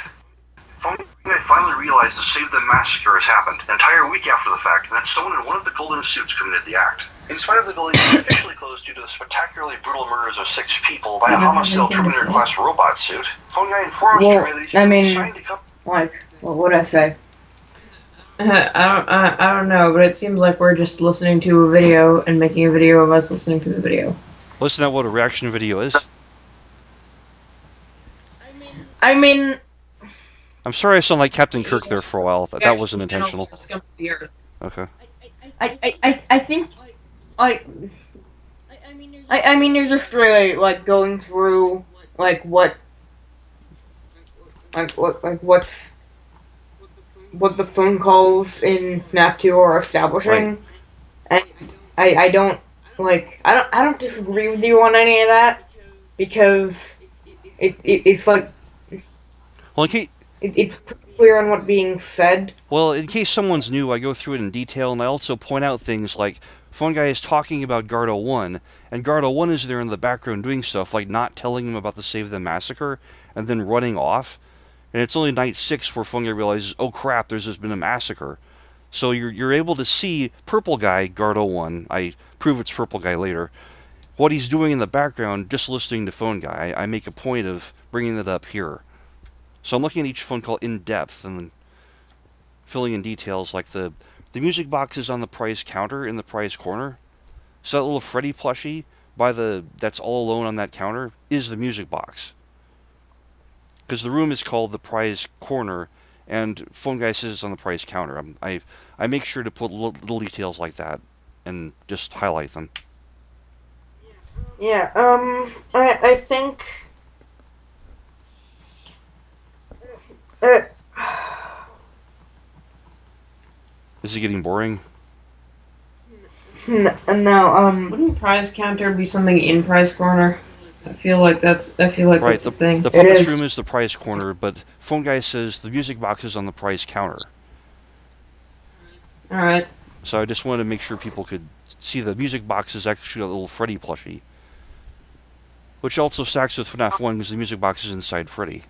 Phone Guy finally realized the Save Them massacre has happened, an entire week after the fact, and that someone in one of the golden suits committed the act. In spite of the building being officially closed due to the spectacularly brutal murders of 6 people by a homicidal Terminator-class robot suit, Phone Guy informs Jeremy that he's been signed to come. Like, what would I say? I don't know, but it seems like we're just listening to a video and making a video of us listening to the video. Well, isn't that what a reaction video is? I mean, I'm sorry I sound like Captain Kirk there for a while. That wasn't intentional. Okay. I think, I mean, you're just really, like, going through, like, what the phone calls in FNaF 2 are establishing, and I don't disagree with you on any of that, because it's like, well, in case, it's pretty clear on what's being said. Well, in case someone's new, I go through it in detail, and I also point out things like Phone Guy is talking about Gardo 1, and Gardo 1 is there in the background doing stuff, like not telling him about the Save Them massacre, and then running off. And it's only night 6 where Phone Guy realizes, oh crap, there's just been a massacre. So you're able to see Purple Guy, Gardo 1, I prove it's Purple Guy later, what he's doing in the background, just listening to Phone Guy. I make a point of bringing that up here. So I'm looking at each phone call in depth, and then filling in details like the music box is on the prize counter in the prize corner. So that little Freddy plushie that's all alone on that counter is the music box. Because the room is called the prize corner, and Phone Guy says it's on the prize counter. I make sure to put little details like that and just highlight them. Yeah, I think, Is it getting boring? no, Wouldn't prize counter be something in prize corner? I feel like that's a thing. The puppet's room is the prize corner, but Phone Guy says the music box is on the prize counter. Alright. So I just wanted to make sure people could see the music box is actually a little Freddy plushie. Which also stacks with FNaF 1 because the music box is inside Freddy.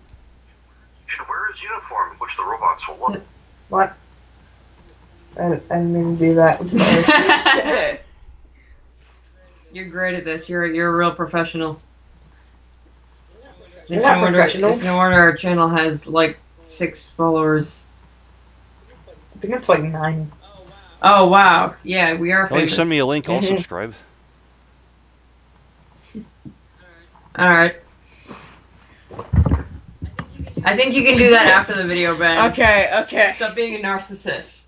Should wear his uniform, which the robots will love. what? I didn't mean to do that. You're great at this. You're a real professional. It's no wonder our channel has like 6 followers. I think it's like 9. Oh wow, yeah, we are famous. Well, you send me a link, I'll subscribe. Alright. I think you can do that after the video, Ben. Okay. Stop being a narcissist.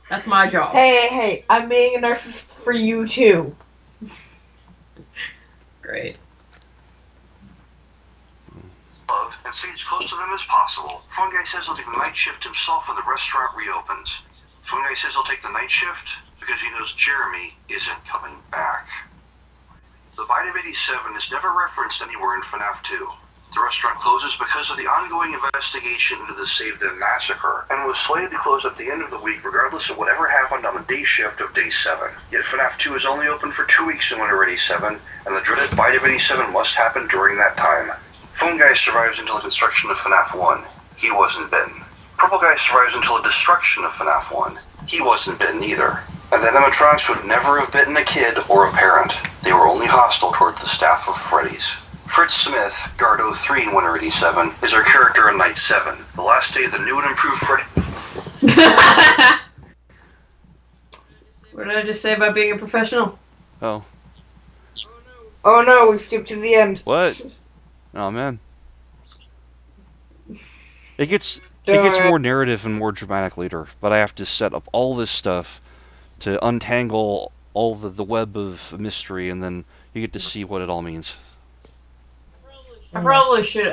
That's my job. Hey, I'm being a narcissist for you too. Great. Love and stay as close to them as possible. Phone Guy says he'll take the night shift himself when the restaurant reopens. Phone Guy says he'll take the night shift because he knows Jeremy isn't coming back. The Bite of 87 is never referenced anywhere in FNaF 2. The restaurant closes because of the ongoing investigation into the Save Them massacre, and was slated to close at the end of the week regardless of whatever happened on the day shift of day 7. Yet FNaF 2 is only open for 2 weeks in Winter 87, and the dreaded Bite of 87 must happen during that time. Phone Guy survives until the construction of FNaF 1. He wasn't bitten. Purple Guy survives until the destruction of FNaF 1. He wasn't bitten either. And the animatronics would never have bitten a kid or a parent. They were only hostile towards the staff of Freddy's. Fritz Smith, Gardo 3 in Winter 87, is our character in Night 7, the last day of the new and improved Freddy. What did I just say about being a professional? Oh. Oh no, we skipped to the end. What? Oh man. It gets more narrative and more dramatic later, but I have to set up all this stuff to untangle all the web of mystery, and then you get to see what it all means. I probably should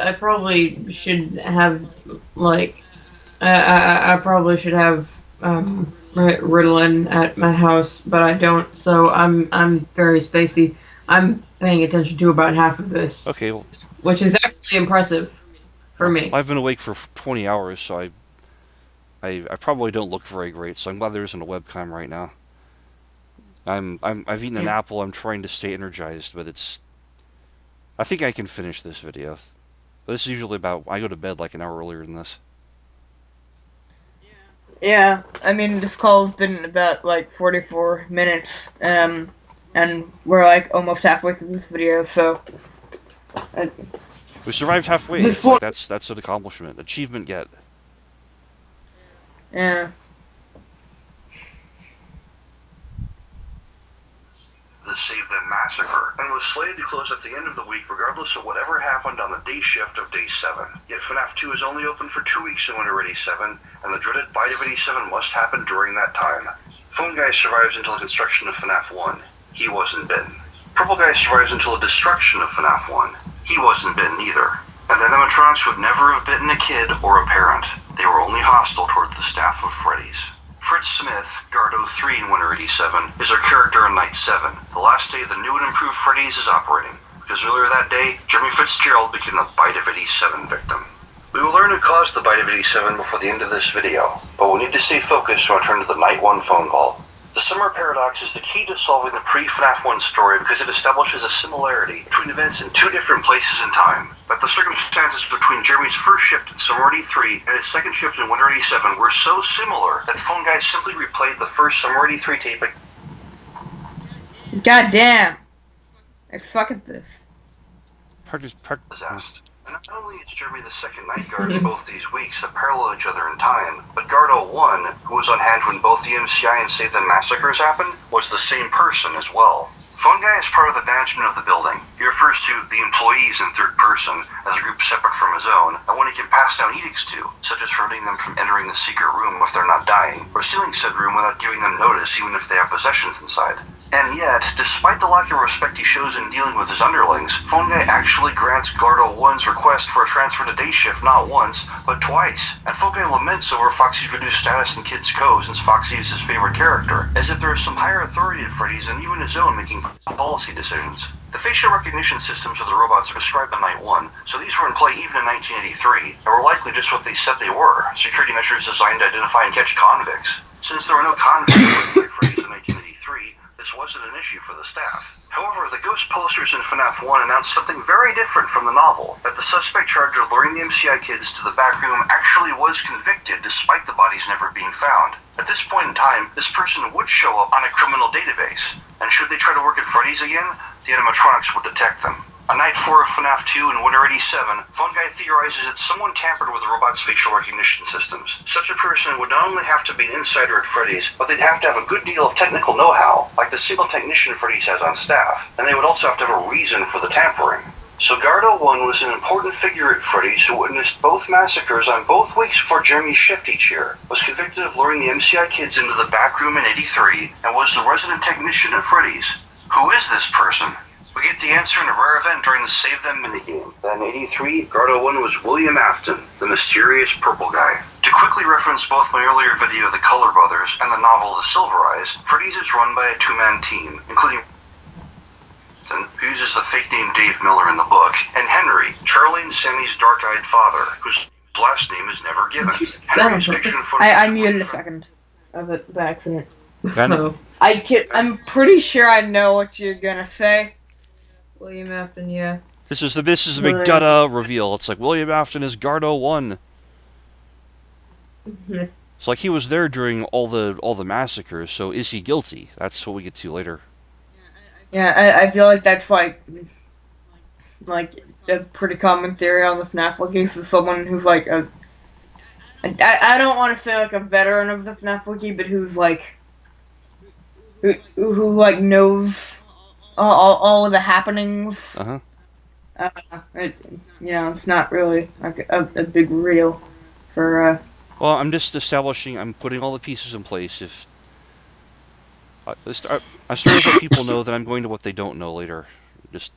have like I probably should have Ritalin at my house, but I don't. So I'm very spacey. I'm paying attention to about half of this. Okay. Well, which is actually impressive. for me. I've been awake for 20 hours, so I probably don't look very great. So I'm glad there isn't a webcam right now. I've eaten an apple. I'm trying to stay energized, but it's. I think I can finish this video. But this is usually about. I go to bed like an hour earlier than this. Yeah, I mean, this call's been about, like, 44 minutes, and we're, like, almost halfway through this video, so... We survived halfway. It's like, that's an accomplishment. Achievement get. Yeah. The Save Them Massacre, and was slated to close at the end of the week regardless of whatever happened on the day shift of Day 7. Yet FNaF 2 is only open for 2 weeks in Winter 87, and the dreaded Bite of 87 must happen during that time. Phone Guy survives until the construction of FNaF 1. He wasn't bitten. Purple Guy survives until the destruction of FNaF 1. He wasn't bitten either. And the animatronics would never have bitten a kid or a parent. They were only hostile towards the staff of Freddy's. Fritz Smith, Gardo 3 in Winter 87, is our character on Night 7, the last day the new and improved Freddy's is operating, because earlier that day, Jeremy Fitzgerald became the Bite of 87 victim. We will learn who caused the Bite of 87 before the end of this video, but we need to stay focused when we turn to the Night 1 phone call. The Summer Paradox is the key to solving the pre-FNaF 1 story because it establishes a similarity between events in 2 different places in time. That the circumstances between Jeremy's first shift in Summer 83 and his second shift in Winter 87 were so similar that Phone Guy simply replayed the first Summer 83 tape. God damn! I suck at this. Possessed. And not only is Jeremy the second night guard in both these weeks that parallel each other in time, but Gardo 1, who was on hand when both the MCI and Save Them massacres happened, was the same person as well. Phone Guy is part of the management of the building. He refers to the employees in third person as a group separate from his own, and one he can pass down edicts to, such as forbidding them from entering the secret room if they're not dying, or stealing said room without giving them notice even if they have possessions inside. And yet, despite the lack of respect he shows in dealing with his underlings, Phone Guy actually grants Gardo 1's request for a transfer to day shift not once, but twice. And Phone Guy laments over Foxy's reduced status in Kid's Co. since Foxy is his favorite character, as if there is some higher authority at Freddy's than even his own making policy decisions. The facial recognition systems of the robots are described in Night 1, so these were in play even in 1983, and were likely just what they said they were, security measures designed to identify and catch convicts. Since there were no convicts working at Freddy's in 1983, this wasn't an issue for the staff. However, the ghost posters in FNaF 1 announced something very different from the novel, that the suspect charged of luring the MCI kids to the back room actually was convicted despite the bodies never being found. At this point in time, this person would show up on a criminal database, and should they try to work at Freddy's again, the animatronics would detect them. On Night 4 of FNaF 2 and Winter 87, Phone Guy theorizes that someone tampered with the robot's facial recognition systems. Such a person would not only have to be an insider at Freddy's, but they'd have to have a good deal of technical know-how, like the single technician Freddy's has on staff, and they would also have to have a reason for the tampering. So Gardo 1 was an important figure at Freddy's who witnessed both massacres on both weeks before Jeremy's shift each year, was convicted of luring the MCI kids into the back room in 83, and was the resident technician at Freddy's. Who is this person? We get the answer in a rare event during the Save Them minigame. Then in 83, Gardo 1 was William Afton, the mysterious purple guy. To quickly reference both my earlier video, The Color Brothers, and the novel The Silver Eyes, Freddy's is run by a 2-man team, including who uses the fake name Dave Miller in the book, and Henry, Charlie and Sammy's dark-eyed father, whose last name is never given. Henry's picture in front of I muted a second of it by accident. Oh. I'm pretty sure I know what you're gonna say. William Afton, yeah. This is a big da-da reveal. It's like William Afton is Gardo 1. It's like he was there during all the massacres, so is he guilty? That's what we get to later. Yeah, I feel like that's like a pretty common theory on the FNaF Wiki is someone who's like I don't want to say like a veteran of the FNaF Wiki, but who's like who like knows all of the happenings. It's not really like a big real for. Well, I'm just establishing. I'm putting all the pieces in place. If I start to let people know that I'm going to what they don't know later, just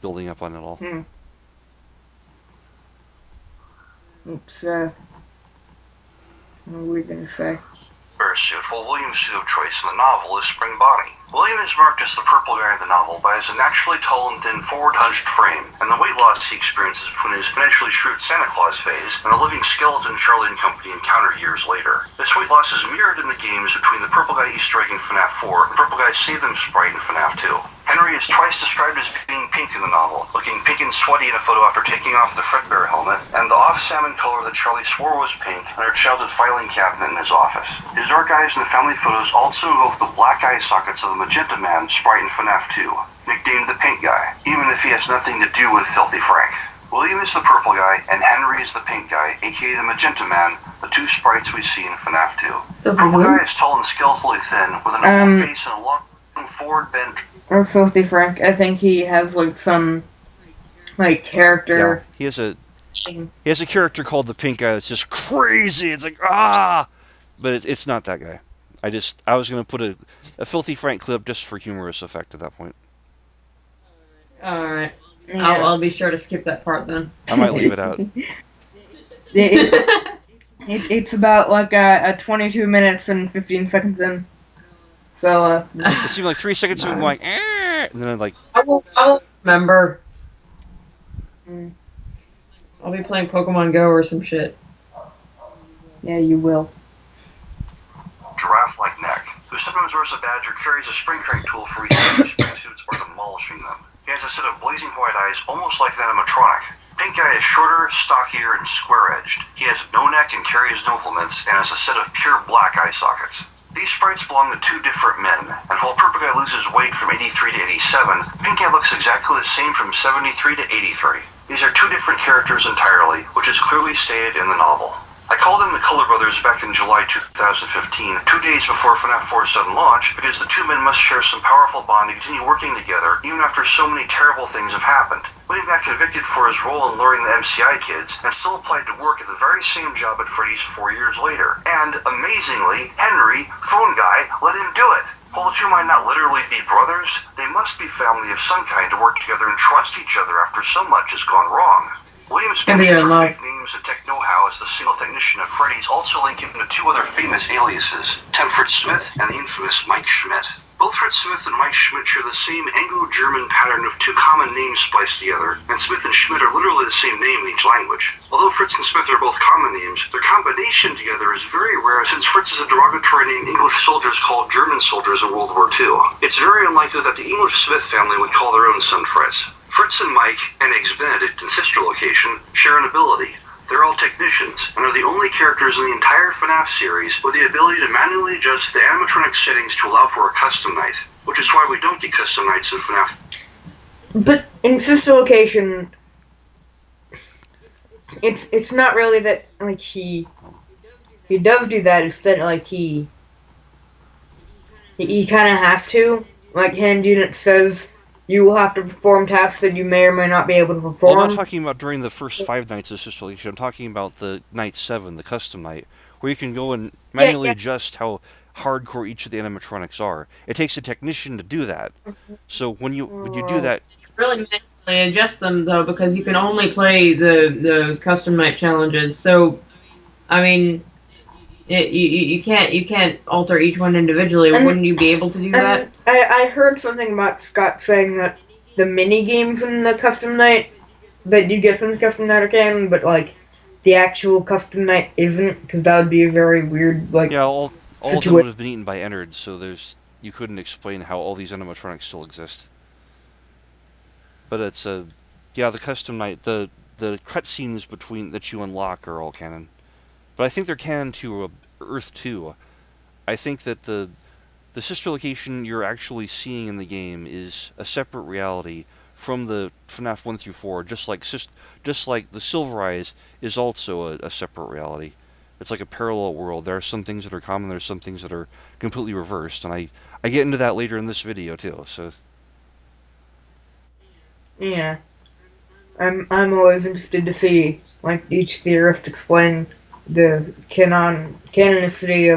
building up on it all. Oops. What were we gonna say? suit, while William's suit of choice in the novel is Spring Bonnie. William is marked as the purple guy in the novel by his naturally tall and thin forward-hunched frame, and the weight loss he experiences between his financially shrewd Santa Claus phase and the living skeleton Charlie and company encounter years later. This weight loss is mirrored in the games between the purple guy Easter egg in FNAF 4 and purple guy Save Them sprite in FNAF 2. Henry is twice described as being pink in the novel, looking pink and sweaty in a photo after taking off the Fredbear helmet, and the off-salmon color that Charlie swore was pink in her childhood filing cabinet in his office. His dark eyes in the family photos also invoke the black eye sockets of the Magenta Man sprite in FNAF 2, nicknamed the Pink Guy, even if he has nothing to do with Filthy Frank. William is the purple guy, and Henry is the pink guy, aka the Magenta Man, the two sprites we see in FNAF 2. The purple guy is tall and skeletally thin, with an oval face and a long forward bend. Or Filthy Frank, I think he has like some like character. Yeah, he has a character called the Pink Guy that's just crazy. It's like but it's not that guy. I was gonna put a Filthy Frank clip just for humorous effect at that point. All right, Yeah. I'll be sure to skip that part then. I might leave it out. It's about like 22 minutes and 15 seconds in. So It seemed like 3 seconds of him going, and then I'm like, I won't remember. Mm. I'll be playing Pokemon Go or some shit. yeah, you will. Giraffe-like neck, who sometimes wears a badge or carries a spring crank tool for resetting spring suits or demolishing them. He has a set of blazing white eyes, almost like an animatronic. Pink Guy is shorter, stockier, and square-edged. He has no neck and carries no implements, and has a set of pure black eye sockets. These sprites belong to two different men, and while Purple Guy loses weight from 83 to 87, Pink Guy looks exactly the same from 73 to 83. These are two different characters entirely, which is clearly stated in the novel. I called them the Color Brothers back in July 2015, 2 days before FNAF 4's sudden launch, because the two men must share some powerful bond to continue working together, even after so many terrible things have happened. William got convicted for his role in luring the MCI kids, and still applied to work at the very same job at Freddy's 4 years later. And, amazingly, Henry, Phone Guy, let him do it. While the two might not literally be brothers, they must be family of some kind to work together and trust each other after so much has gone wrong. William's penchant for fake names and tech know-how as the single technician of Freddy's also link him to two other famous aliases, Temford Smith and the infamous Mike Schmidt. Both Fritz Smith and Mike Schmidt share the same Anglo-German pattern of two common names spliced together, and Smith and Schmidt are literally the same name in each language. Although Fritz and Smith are both common names, their combination together is very rare, since Fritz is a derogatory name English soldiers called German soldiers in World War II. It's very unlikely that the English Smith family would call their own son Fritz. Fritz and Mike, and Eggs Benedict in sister location, share an ability. They're all technicians, and are the only characters in the entire FNAF series with the ability to manually adjust the animatronic settings to allow for a custom night, which is why we don't get custom nights in FNAF. But in sister location, it's not really that like he does do that. Instead, like he kind of have to. Like Hand Unit says, you will have to perform tasks that you may or may not be able to perform. Well, I'm not talking about during the first 5 nights of Sister Leadership. I'm talking about the night 7, the custom night, where you can go and manually adjust how hardcore each of the animatronics are. It takes a technician to do that. So when you do that, Really manually adjust them though, because you can only play the custom night challenges. So, I mean, you can't alter each one individually. Wouldn't you be able to do that? I heard something about Scott saying that the mini games in the custom night that you get from the custom night are canon, but like the actual custom night isn't, because that would be a very weird all of them would have been eaten by innards, so you couldn't explain how all these animatronics still exist. But it's the custom night, the cutscenes between that you unlock are all canon. But I think they're canon to Earth 2. I think that the sister location you're actually seeing in the game is a separate reality from the FNAF 1 through 4, just like the Silver Eyes is also a separate reality. It's like a parallel world. There are some things that are common, there's some things that are completely reversed, and I get into that later in this video too. So yeah, I'm always interested to see like each theorist explain the canonicity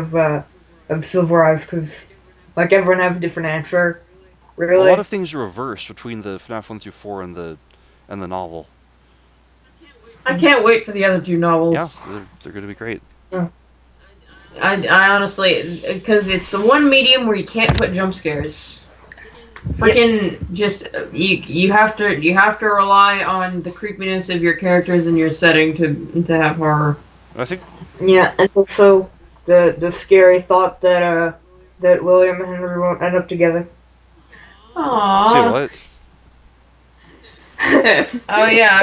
of Silver Eyes, because like everyone has a different answer. Really, a lot of things are reversed between the FNAF 1 through 4 and the novel. I can't wait for the other two novels. Yeah, they're going to be great. I honestly, because it's the one medium where you can't put jump scares. Freaking just you have to rely on the creepiness of your characters and your setting to have horror. I think. Yeah, and also the scary thought that that William and Henry won't end up together. Aww. Say what? Oh yeah,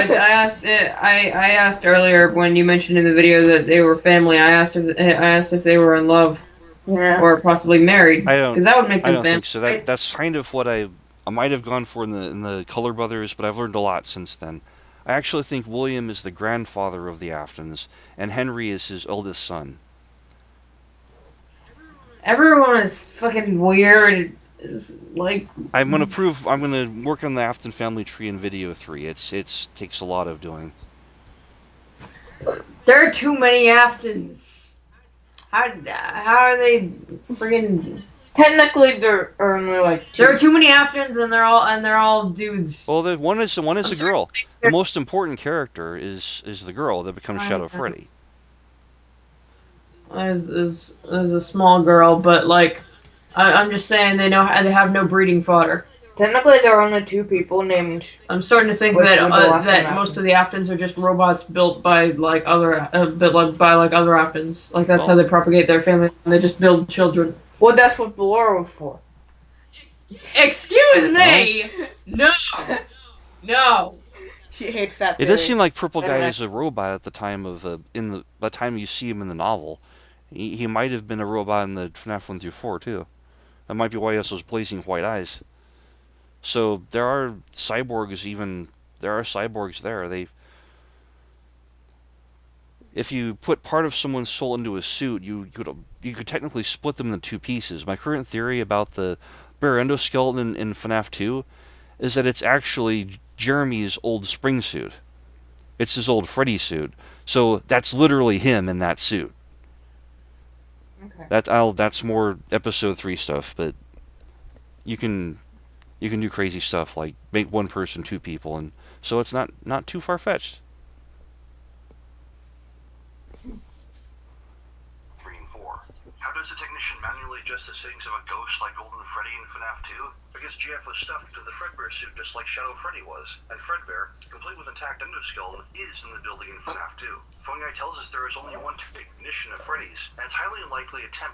I asked earlier when you mentioned in the video that they were family. I asked if they were in love, Yeah. or possibly married. I don't. Because that would make them I don't family. think so. That's kind of what I might have gone for in the Color Brothers, but I've learned a lot since then. I actually think William is the grandfather of the Aftons, and Henry is his eldest son. Everyone is fucking weird. It's like I'm gonna work on the Afton family tree in video 3. It takes a lot of doing. there are too many Aftons. How are they friggin'? Technically, there are only like two. There are too many Aftons, and they're all dudes. Well, one is a girl. The most important character is the girl that becomes Shadow Freddy. There's a small girl, but like I'm just saying they have no breeding fodder. Technically, there are only two people named. I'm starting to think that most of the Aftons are just robots built by like other Aftons. Like that's how they propagate their family. And they just build children. Well, that's what Ballora was for. Excuse me. No. She hates fat. It does seem like Purple Guy is a robot at the time of by the time you see him in the novel. He might have been a robot in the FNaF 1 through 4 too. That might be why he has those blazing white eyes. So there are cyborgs there. If you put part of someone's soul into a suit, you could technically split them into two pieces. My current theory about the bare endoskeleton in FNaF 2 is that it's actually Jeremy's old spring suit. It's his old Freddy suit. So that's literally him in that suit. Okay. That's more episode 3 stuff, but you can do crazy stuff like make one person two people, and so it's not too far fetched. 3 and 4. How does the technician manually adjust the settings of a ghost like Golden Freddy in FNaF 2? Because GF was stuffed into the Fredbear suit just like Shadow Freddy was, and Fredbear, complete with intact endoskeleton, is in the building in FNaF 2. Phone Guy tells us there is only one technician of Freddy's, and it's highly unlikely a temp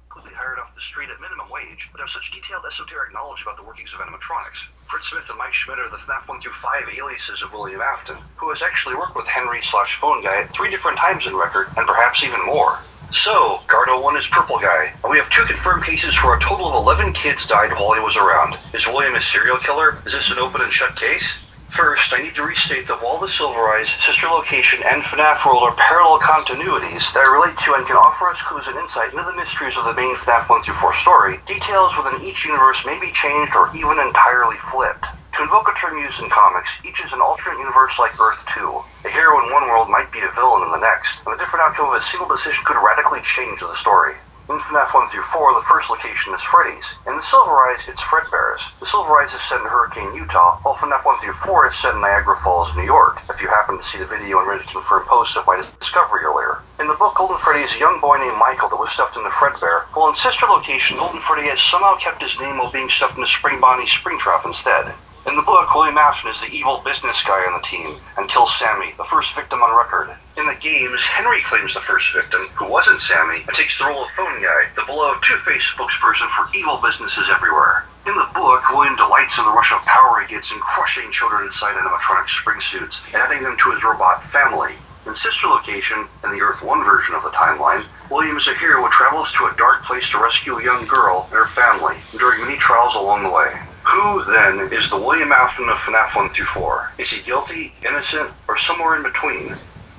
quickly hired off the street at minimum wage would have such detailed esoteric knowledge about the workings of animatronics. Fred Smith and Mike Schmidt are the FNaF 1 through 5 aliases of William Afton, who has actually worked with Henry/Phone Guy at 3 different times in record, and perhaps even more. So, Gardo 1 is Purple Guy, and we have 2 confirmed cases where a total of 11 kids died while he was around. Is William a serial killer? Is this an open and shut case? First, I need to restate that while the Silver Eyes, Sister Location, and FNaF World are parallel continuities that relate to and can offer us clues and insight into the mysteries of the main FNaF 1 through 4 story, details within each universe may be changed or even entirely flipped. To invoke a term used in comics, each is an alternate universe like Earth 2. A hero in one world might be a villain in the next, and the different outcome of a single decision could radically change the story. In FNaF 1 through 4, the first location is Freddy's. In the Silver Eyes, it's Fredbear's. The Silver Eyes is set in Hurricane, Utah, while FNaF 1 through 4 is set in Niagara Falls, New York, if you happen to see the video and ready to confirm post of my discovery earlier. In the book, Golden Freddy is a young boy named Michael that was stuffed into Fredbear, while in Sister Location, Golden Freddy has somehow kept his name while being stuffed into Spring Bonnie's Springtrap instead. In the book, William Afton is the evil business guy on the team, and kills Sammy, the first victim on record. In the games, Henry claims the first victim, who wasn't Sammy, and takes the role of Phone Guy, the beloved two-faced spokesperson for evil businesses everywhere. In the book, William delights in the rush of power he gets in crushing children inside animatronic spring suits, and adding them to his robot family. In Sister Location, in the Earth 1 version of the timeline, William is a hero who travels to a dark place to rescue a young girl and her family, enduring many trials along the way. Who, then, is the William Afton of FNaF 1 through 4? Is he guilty, innocent, or somewhere in between?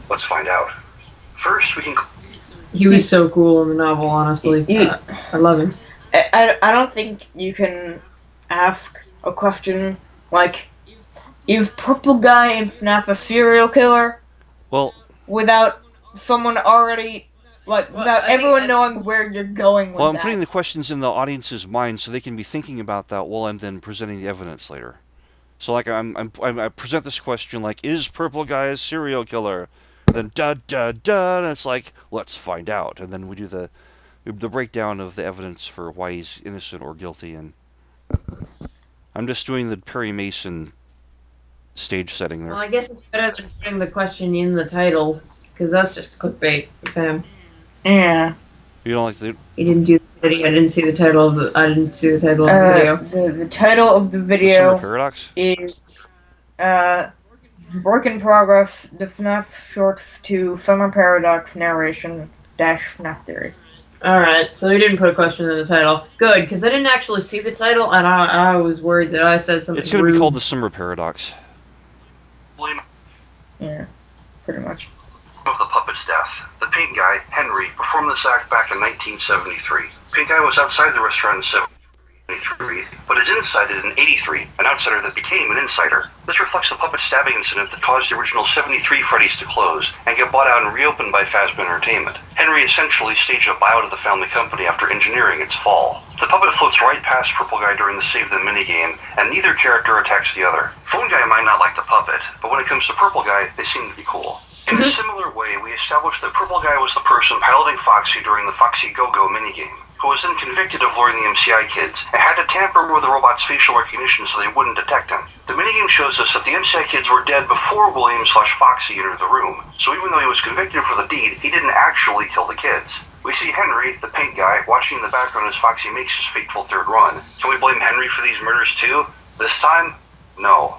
Let's find out. First, we can... He was so cool in the novel, honestly. I love him. I don't think you can ask a question like, is Purple Guy in FNaF a serial killer? Well... Without someone already... without everyone knowing where you're going with that. Well, I'm putting the questions in the audience's mind so they can be thinking about that while I'm then presenting the evidence later. So, like, I present this question like, is Purple Guy a serial killer? then da da da, and it's like, let's find out. And then we do the breakdown of the evidence for why he's innocent or guilty. And I'm just doing the Perry Mason stage setting there. Well, I guess it's better than putting the question in the title, because that's just clickbait, fam. Yeah. You don't like the? He didn't do the video. I didn't see the title of the. I didn't see the title of the video. The title of the The video Summer Paradox? is Work in Progress, the FNaF Shorts to Summer Paradox Narration dash FNaF Theory. Alright, so he didn't put a question in the title. Good, because I didn't actually see the title, and I was worried that I said something It's going to rude. be called the Summer Paradox. William Yeah, pretty much. of the puppet's death. The pink guy, Henry, performed this act back in 1973. Pink guy was outside the restaurant in 73, but is insider in 83, an outsider that became an insider. This reflects the puppet stabbing incident that caused the original 73 Freddy's to close and get bought out and reopened by Fazbear Entertainment. Henry essentially staged a buyout of the family company after engineering its fall. The puppet floats right past Purple Guy during the Save Them minigame, and neither character attacks the other. Phone Guy might not like the puppet, but when it comes to Purple Guy, they seem to be cool. In a similar way, we established that Purple Guy was the person piloting Foxy during the Foxy Go-Go minigame, who was then convicted of luring the MCI kids and had to tamper with the robot's facial recognition so they wouldn't detect him. The minigame shows us that the MCI kids were dead before William/Foxy entered the room, so even though he was convicted for the deed, he didn't actually kill the kids. We see Henry, the pink guy, watching in the background as Foxy makes his fateful third run. Can we blame Henry for these murders too? This time? No.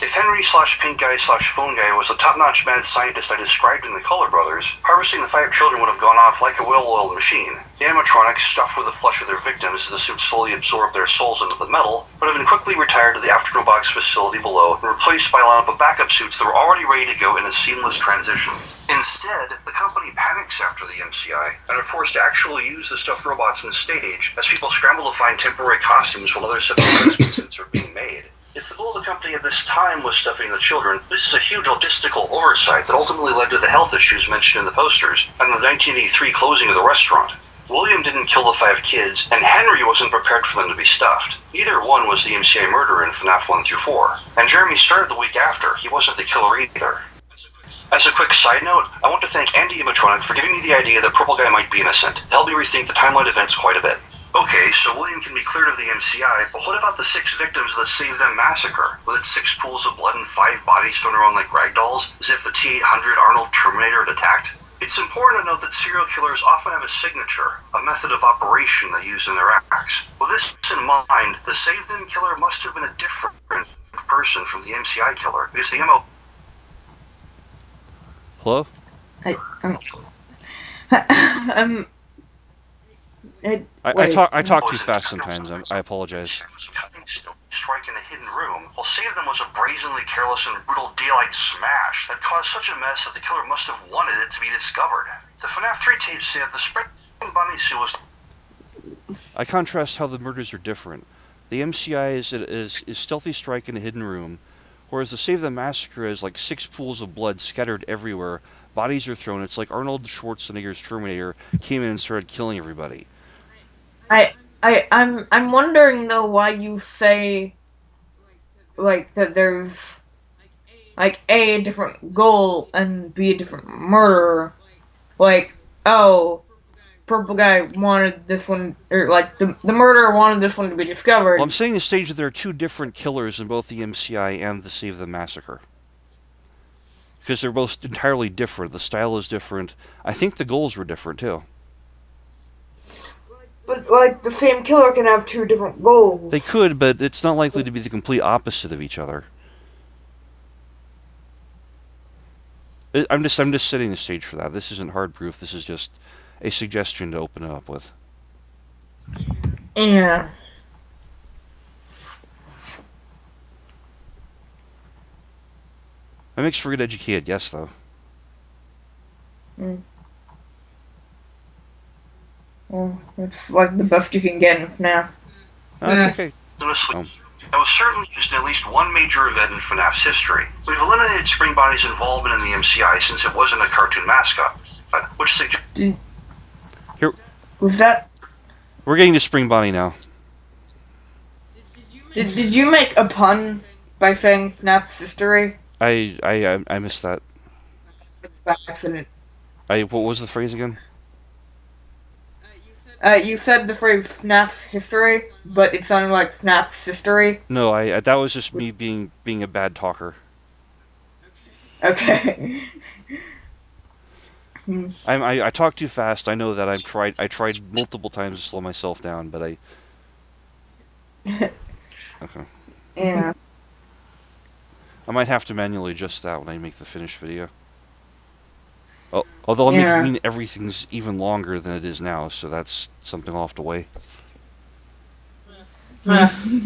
If Henry/Pink Guy/Phone Guy was the top-notch mad scientist I described in the Color Brothers, harvesting the 5 children would have gone off like a well-oiled machine. The animatronics, stuffed with the flesh of their victims as the suits slowly absorbed their souls into the metal, would have been quickly retired to the Afternobox facility below and replaced by a lineup of backup suits that were already ready to go in a seamless transition. Instead, the company panics after the MCI and are forced to actually use the stuffed robots on the stage as people scramble to find temporary costumes while other replacement suits are being made. If the goal of the company at this time was stuffing the children, this is a huge logistical oversight that ultimately led to the health issues mentioned in the posters and the 1983 closing of the restaurant. William didn't kill the 5 kids, and Henry wasn't prepared for them to be stuffed. Neither one was the MCI murderer in FNaF 1 through 4, and Jeremy started the week after. He wasn't the killer either. As a quick side note, I want to thank Andy Animatronic for giving me the idea that Purple Guy might be innocent. It helped me rethink the timeline events quite a bit. Okay, so William can be cleared of the MCI, but what about the 6 victims of the Save Them massacre? With its 6 pools of blood and 5 bodies thrown around like ragdolls, as if the T-800 Arnold Terminator had attacked? It's important to note that serial killers often have a signature, a method of operation they use in their acts. With this in mind, the Save Them killer must have been a different person from the MCI killer, because the MO... Hello? I talk too fast sometimes. I apologize. Strike in a hidden room, while Save Them was a brazenly careless and brutal daylight smash that caused such a mess that the killer must have wanted it to be discovered. The FNaF 3 tapes say that the Spring Bunny suit was... I contrast how the murders are different. The MCI is stealthy strike in a hidden room, whereas the Save Them massacre is like 6 pools of blood scattered everywhere. Bodies are thrown. It's like Arnold Schwarzenegger's Terminator came in and started killing everybody. I'm wondering though why you say like that there's like A different goal and B a different murderer. Like, oh, Purple Guy wanted this one, or like the murderer wanted this one to be discovered. Well, I'm saying the stage that there are 2 different killers in both the MCI and the Save Them massacre. Because they're both entirely different. The style is different. I think the goals were different too. But like the same killer can have 2 different goals. They could, but it's not likely to be the complete opposite of each other. I'm just setting the stage for that. This isn't hard proof. This is just a suggestion to open it up with. Yeah. That makes for a good educated guess, though. Well, it's like the best you can get in FNaF. I think That was certainly used in at least one major event in FNAF's history. We've eliminated Spring Bonnie's involvement in the MCI since it wasn't a cartoon mascot, which suggests... Here, Was that... we're getting to Spring Bonnie now. Did you make a pun by saying FNAF's history? I missed that. by accident. What was the phrase again? You said the phrase FNAF's history, but it sounded like FNAF's history. No, that was just me being a bad talker. Okay. I talk too fast. I know that I tried multiple times to slow myself down, but I. Okay. Yeah. I might have to manually adjust that when I make the finished video. Oh, although it Yeah. mean everything's even longer than it is now, so that's something I'll have to weigh.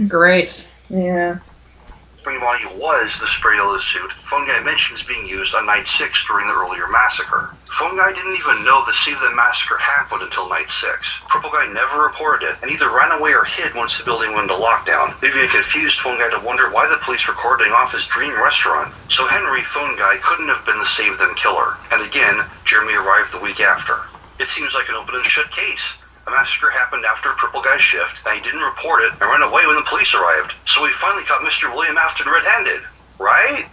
Great. Yeah. Spring Bonnie was the spray yellow suit Phone Guy mentions being used on Night 6 during the earlier massacre. Phone Guy didn't even know the Save Them massacre happened until Night 6. Purple Guy never reported it, and either ran away or hid once the building went into lockdown, leaving a confused Phone Guy to wonder why the police were cordoning off his dream restaurant. So Henry, Phone Guy, couldn't have been the Save Them killer. And again, Jeremy arrived the week after. It seems like an open and shut case. The massacre happened after Purple Guy's shift, and he didn't report it and ran away when the police arrived. So we finally caught Mr. William Afton red-handed, right?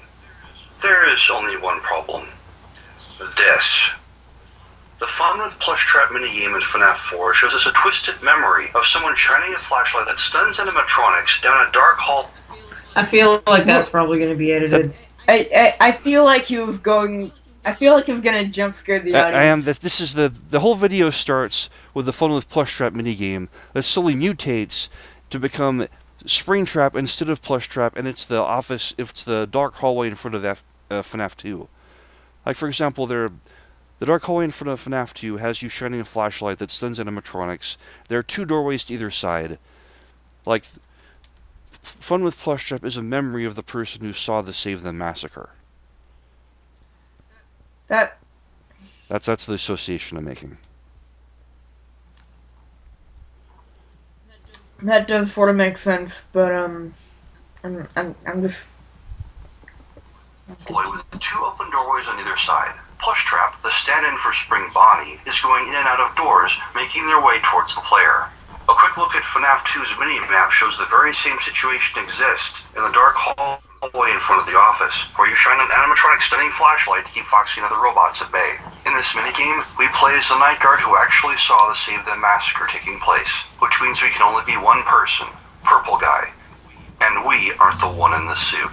There is only one problem. This. The Fun with Plush Trap minigame in FNAF 4 shows us a twisted memory of someone shining a flashlight that stuns animatronics down a dark hall. I feel like that's probably going to be edited. I feel like he was going. I feel like he was gonna jump scare the audience. I am. This is the whole video starts with the Fun with Plush Trap minigame that slowly mutates to become Springtrap instead of Plush Trap, and it's the dark hallway in front of FNAF 2. Like, for example, the dark hallway in front of FNAF 2 has you shining a flashlight that stuns animatronics. There are 2 doorways to either side. Like, Fun with Plush Trap is a memory of the person who saw the Save Them massacre. That's the association I'm making. That does sort of make sense, but I'm just. Boy with 2 open doorways on either side. Plush Trap, the stand-in for Spring Bonnie, is going in and out of doors, making their way towards the player. A quick look at FNAF 2's mini-map shows the very same situation exists in the dark hallway in front of the office, where you shine an animatronic stunning flashlight to keep Foxy and other robots at bay. In this minigame, we play as the night guard who actually saw the Save Them massacre taking place, which means we can only be one person, Purple Guy. And we aren't the one in the suit.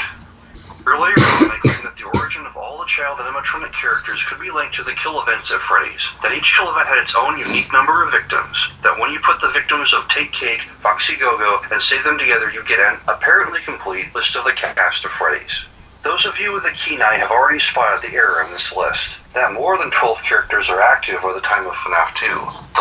Earlier, I claimed that the origin of all the child animatronic characters could be linked to the kill events at Freddy's, that each kill event had its own unique number of victims, that when you put the victims of Take Cake, Foxy Go-Go, and Save Them together, you get an apparently complete list of the cast of Freddy's. Those of you with a keen eye have already spotted the error in this list, that more than 12 characters are active by the time of FNAF 2.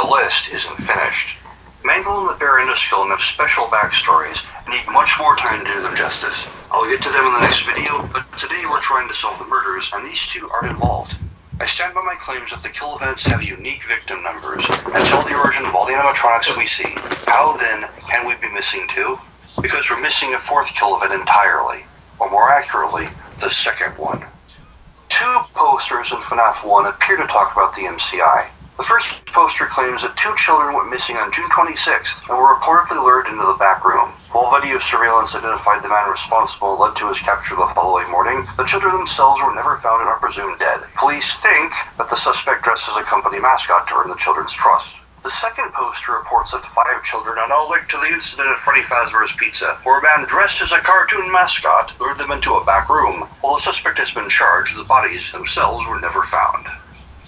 The list isn't finished. Mangle and the Bear Endoskeleton have special backstories and need much more time to do them justice. I'll get to them in the next video, but today we're trying to solve the murders, and these 2 aren't involved. I stand by my claims that the kill events have unique victim numbers and tell the origin of all the animatronics we see. How then can we be missing 2? Because we're missing a 4th kill event entirely, or more accurately, the second one. 2 posters in FNAF 1 appear to talk about the MCI. The first poster claims that 2 children went missing on June 26th and were reportedly lured into the back room. While video surveillance identified the man responsible and led to his capture the following morning, the children themselves were never found and are presumed dead. Police think that the suspect dressed as a company mascot to earn the children's trust. The second poster reports that 5 children are now linked to the incident at Freddy Fazbear's Pizza, where a man dressed as a cartoon mascot lured them into a back room. While the suspect has been charged, the bodies themselves were never found.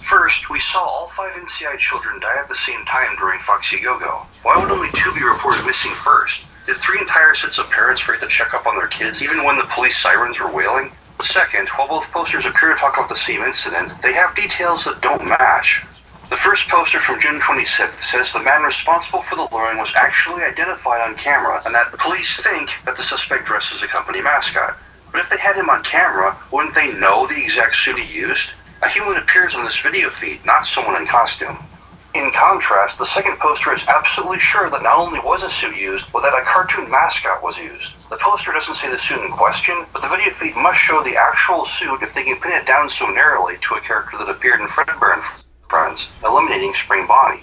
First, we saw all 5 NCI children die at the same time during Foxy Go-Go. Why would only 2 be reported missing first? Did 3 entire sets of parents forget to check up on their kids even when the police sirens were wailing? Second, while both posters appear to talk about the same incident, they have details that don't match. The first poster from June 26th says the man responsible for the luring was actually identified on camera and that police think that the suspect dressed as a company mascot. But if they had him on camera, wouldn't they know the exact suit he used? A human appears on this video feed, not someone in costume. In contrast, the second poster is absolutely sure that not only was a suit used, but that a cartoon mascot was used. The poster doesn't say the suit in question, but the video feed must show the actual suit if they can pin it down so narrowly to a character that appeared in Fredbear and Friends, eliminating Spring Bonnie.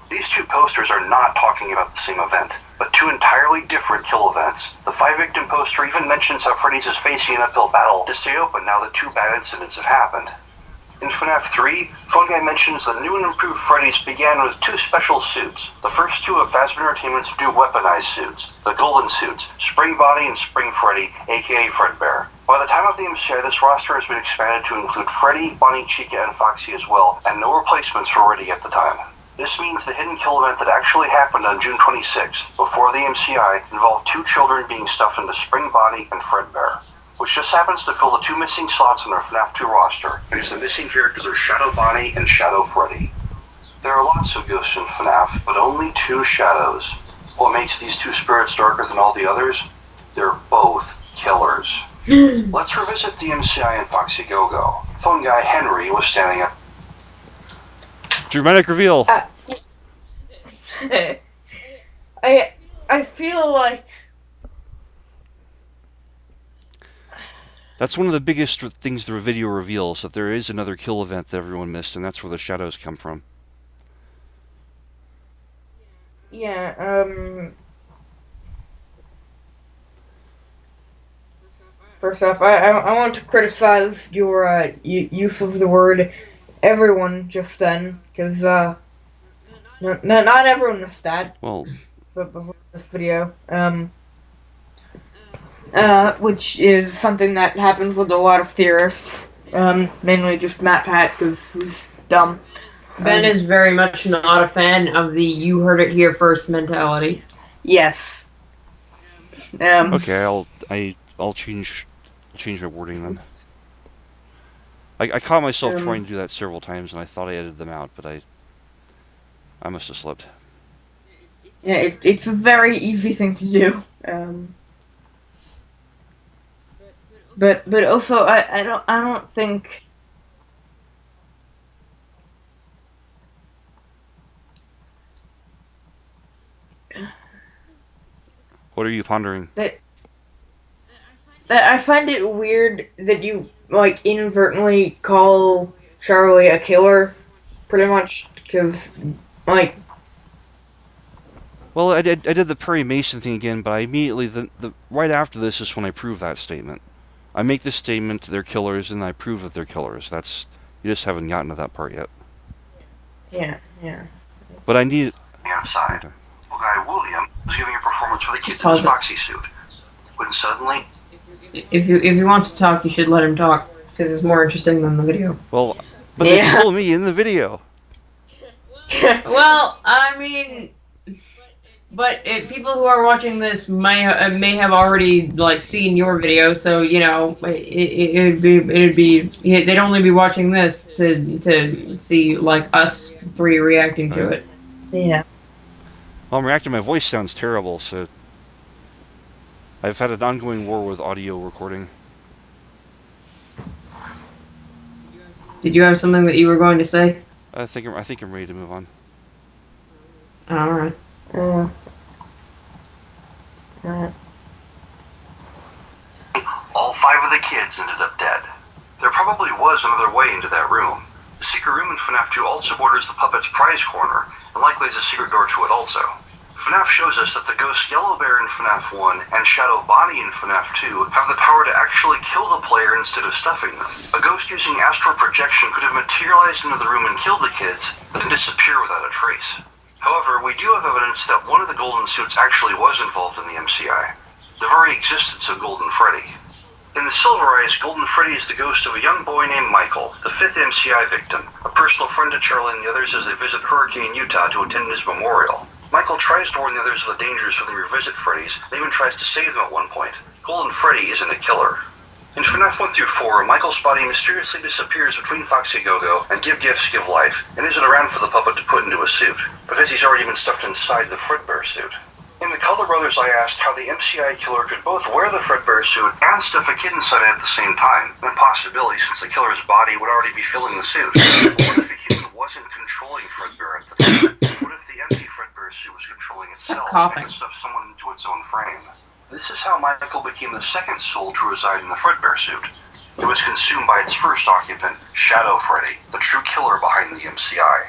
These 2 posters are not talking about the same event, but 2 entirely different kill events. The 5 victim poster even mentions how Freddy's is facing an uphill battle to stay open now that 2 bad incidents have happened. In FNAF 3, Phone Guy mentions that new and improved Freddy's began with 2 special suits. The first 2 of Fazbear Entertainment's new weaponized suits, the Golden Suits, Spring Bonnie and Spring Freddy, aka Fredbear. By the time of the MCI, this roster has been expanded to include Freddy, Bonnie, Chica, and Foxy as well, and no replacements were ready at the time. This means the hidden kill event that actually happened on June 26th, before the MCI, involved 2 children being stuffed into Spring Bonnie and Fredbear, which just happens to fill the 2 missing slots on our FNAF 2 roster, because the missing characters are Shadow Bonnie and Shadow Freddy. There are lots of ghosts in FNAF, but only 2 shadows. What makes these 2 spirits darker than all the others? They're both killers. Let's revisit the MCI and Foxy Go-Go. Phone Guy Henry was standing up. Dramatic reveal! I feel like... That's one of the biggest things the video reveals, that there is another kill event that everyone missed, and that's where the shadows come from. Yeah, First off, I want to criticize your use of the word everyone just then, because not everyone missed that. Well, but before this video, which is something that happens with a lot of theorists, mainly just Matt Pat, because he's dumb. Ben is very much not a fan of the "you heard it here first" mentality. Yes. okay, I'll change my wording then. I caught myself trying to do that several times, and I thought I edited them out, but I must have slipped. Yeah, it's a very easy thing to do. But also I don't think. What are you pondering? That I find it weird that you like inadvertently call Charlie a killer, pretty much, because like. Well, I did the Perry Mason thing again, but I immediately right after this is when I prove that statement. I make this statement, they're killers, and I prove that they're killers. You just haven't gotten to that part yet. Yeah. But I need. Outside, guy William was giving a performance for the kids in his Foxy suit, when suddenly. If he wants to talk, you should let him talk, because it's more interesting than the video. Well, but it's still me in the video. Well, I mean, but people who are watching this may have already seen your video, so it'd be they'd only be watching this to see us 3 reacting to it. Yeah. Well, I'm reacting. My voice sounds terrible, so I've had an ongoing war with audio recording. Did you have something that you were going to say? I think I'm ready to move on. All right. All 5 of the kids ended up dead. There probably was another way into that room. The secret room in FNAF 2 also borders the puppet's prize corner, and likely has a secret door to it also. FNAF shows us that the ghost Yellow Bear in FNAF 1 and Shadow Bonnie in FNAF 2 have the power to actually kill the player instead of stuffing them. A ghost using astral projection could have materialized into the room and killed the kids, then disappear without a trace. However, we do have evidence that one of the Golden Suits actually was involved in the MCI. The very existence of Golden Freddy. In the Silver Eyes, Golden Freddy is the ghost of a young boy named Michael, the 5th MCI victim, a personal friend to Charlie and the others as they visit Hurricane, Utah to attend his memorial. Michael tries to warn the others of the dangers when they revisit Freddy's, and even tries to save them at one point. Golden Freddy isn't a killer. In FNAF 1 through 4, Michael's body mysteriously disappears between Foxy Go-Go and Give Gifts, Give Life, and isn't around for the puppet to put into a suit, because he's already been stuffed inside the Fredbear suit. In the Color Brothers, I asked how the MCI killer could both wear the Fredbear suit and stuff a kid inside it at the same time, an impossibility since the killer's body would already be filling the suit. What if the kid wasn't controlling Fredbear at the time? What if the empty Fredbear suit was controlling itself and stuffed someone into its own frame? This is how Michael became the second soul to reside in the Fredbear suit. It was consumed by its first occupant, Shadow Freddy, the true killer behind the MCI.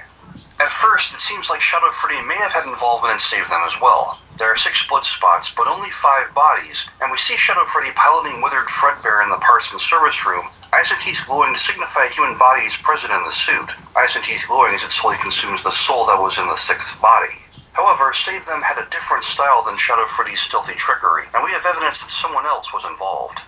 At first, it seems like Shadow Freddy may have had involvement and saved them as well. There are 6 blood spots, but only 5 bodies, and we see Shadow Freddy piloting withered Fredbear in the parts and service room Isoteeth glowing to signify a human body is present in the suit. Isoteeth glowing as it slowly consumes the soul that was in the sixth body. However, Save Them had a different style than Shadow Freddy's stealthy trickery, and we have evidence that someone else was involved.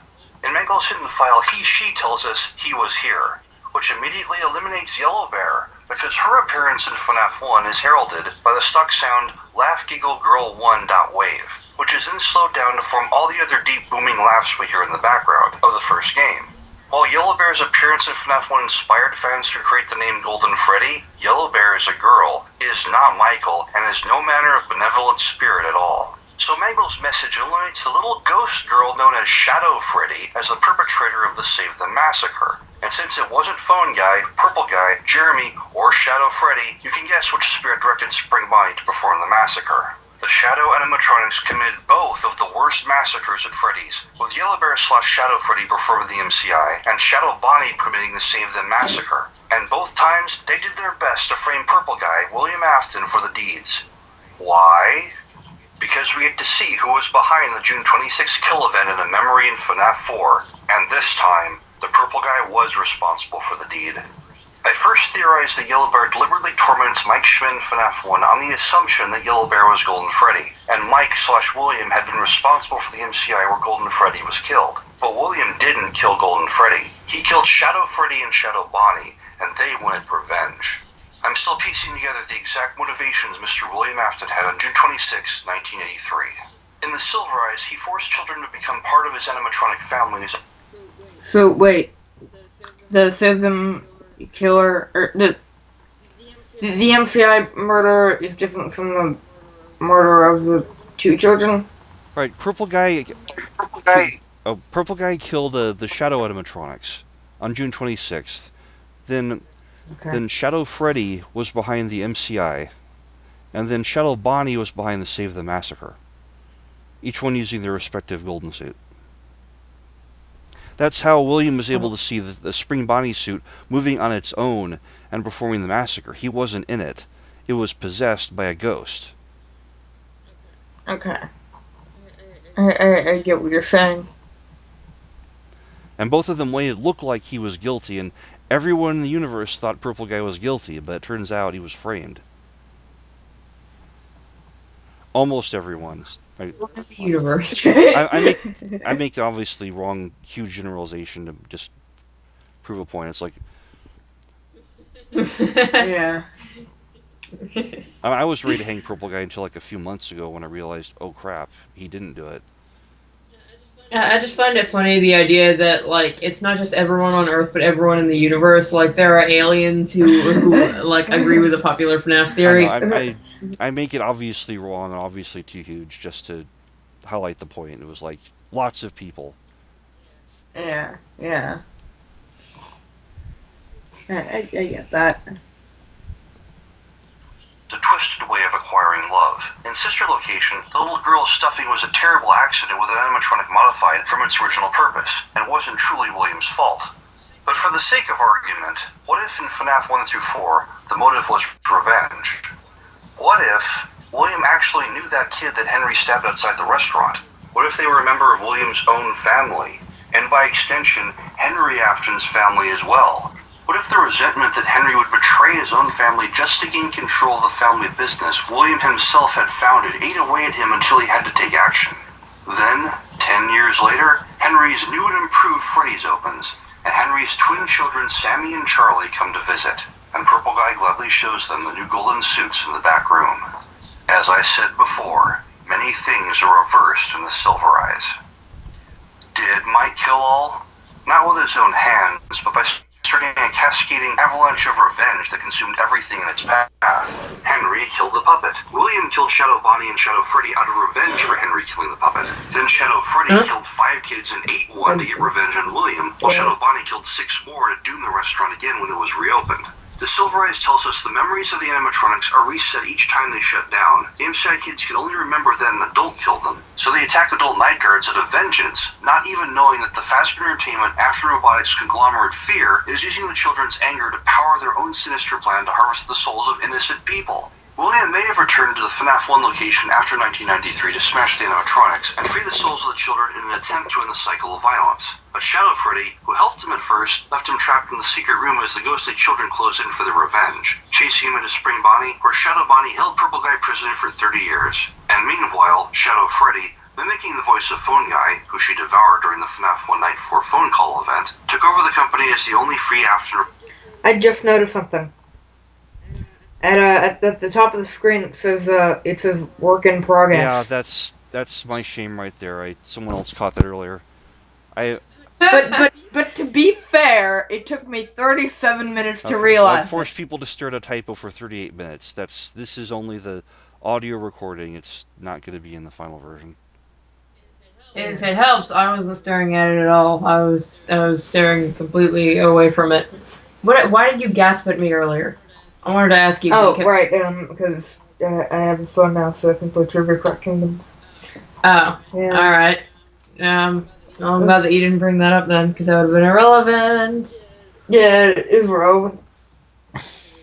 In Mangle's hidden file, she tells us he was here, which immediately eliminates Yellow Bear, because her appearance in FNAF 1 is heralded by the stock sound Laugh Giggle Girl 1.wave, which is then slowed down to form all the other deep booming laughs we hear in the background of the first game. While Yellow Bear's appearance in FNAF 1 inspired fans to create the name Golden Freddy, Yellow Bear is a girl, is not Michael, and is no manner of benevolent spirit at all. So Mangle's message eliminates the little ghost girl known as Shadow Freddy as the perpetrator of the Save Them massacre. And since it wasn't Phone Guy, Purple Guy, Jeremy, or Shadow Freddy, you can guess which spirit directed Spring Bonnie to perform the massacre. The Shadow animatronics committed both of the worst massacres at Freddy's, with Yellow Bear / Shadow Freddy performing the MCI, and Shadow Bonnie permitting the Save Them massacre. And both times, they did their best to frame Purple Guy, William Afton, for the deeds. Why? Because we get to see who was behind the June 26th kill event in A Memory in FNAF 4, and this time, the Purple Guy was responsible for the deed. I first theorized that Yellow Bear deliberately torments Mike Schmidt in FNAF 1 on the assumption that Yellow Bear was Golden Freddy, and Mike / William had been responsible for the MCI where Golden Freddy was killed. But William didn't kill Golden Freddy. He killed Shadow Freddy and Shadow Bonnie, and they wanted revenge. I'm still piecing together the exact motivations Mr. William Afton had on June 26, 1983. In the Silver Eyes, he forced children to become part of his animatronic families. So, wait. The Save Them killer, or the MCI murder is different from the murder of the two children? Right, Purple Guy killed the Shadow animatronics on June 26th. Then Shadow Freddy was behind the MCI, and then Shadow Bonnie was behind the Save the Massacre. Each one using their respective golden suit. That's how William was able to see the Spring Bonnie suit moving on its own and performing the massacre. He wasn't in it. It was possessed by a ghost. Okay. I get what you're saying. And both of them made it look like he was guilty, and everyone in the universe thought Purple Guy was guilty, but it turns out he was framed. Almost everyone. Universe. I make the obviously wrong, huge generalization to just prove a point. It's like, Yeah. I was ready to hang Purple Guy until like a few months ago when I realized, oh crap, he didn't do it. I just find it funny, the idea that, like, it's not just everyone on Earth, but everyone in the universe. Like, there are aliens who like, agree with the popular FNAF theory. I make it obviously wrong and obviously too huge just to highlight the point. It was like, lots of people. Yeah. I get that. A twisted way of acquiring love. In Sister Location, the little girl's stuffing was a terrible accident with an animatronic modified from its original purpose, and wasn't truly William's fault. But for the sake of argument, what if in FNAF 1 through 4, the motive was revenge? What if William actually knew that kid that Henry stabbed outside the restaurant? What if they were a member of William's own family, and by extension, Henry Afton's family as well? What if the resentment that Henry would betray his own family just to gain control of the family business William himself had founded ate away at him until he had to take action? Then, 10 years later, Henry's new and improved Freddy's opens, and Henry's twin children Sammy and Charlie come to visit, and Purple Guy gladly shows them the new golden suits in the back room. As I said before, many things are reversed in the Silver Eyes. Did Mike kill all? Not with his own hands, but by starting a cascading avalanche of revenge that consumed everything in its path. Henry killed the puppet. William killed Shadow Bonnie and Shadow Freddy out of revenge for Henry killing the puppet. Then Shadow Freddy killed 5 kids and ate one to get revenge on William, while Shadow Bonnie killed 6 more to doom the restaurant again when it was reopened. The Silver Eyes tells us the memories of the animatronics are reset each time they shut down. The MCI kids can only remember that an adult killed them, so they attack adult night guards out of vengeance, not even knowing that the Fazbear Entertainment After Robotics conglomerate Fear is using the children's anger to power their own sinister plan to harvest the souls of innocent people. William may have returned to the FNaF 1 location after 1993 to smash the animatronics and free the souls of the children in an attempt to end the cycle of violence. But Shadow Freddy, who helped him at first, left him trapped in the secret room as the ghostly children closed in for their revenge, chasing him into Spring Bonnie, where Shadow Bonnie held Purple Guy prisoner for 30 years. And meanwhile, Shadow Freddy, mimicking the voice of Phone Guy, who she devoured during the FNaF 1 Night 4 phone call event, took over the company as the only free after... I just noticed something. At the top of the screen, it says work in progress. Yeah, that's my shame right there. Someone else caught that earlier. But to be fair, it took me 37 minutes to realize. I forced people to stare at a typo for 38 minutes. This is only the audio recording. It's not going to be in the final version. If it helps, I wasn't staring at it at all. I was staring completely away from it. Why did you gasp at me earlier? I wanted to ask you. Oh, right, because I have a phone now, so I can play Trivia Crack Kingdoms. Oh, yeah. Alright. I'm glad that you didn't bring that up then, because that would have been irrelevant. Yeah, it is relevant.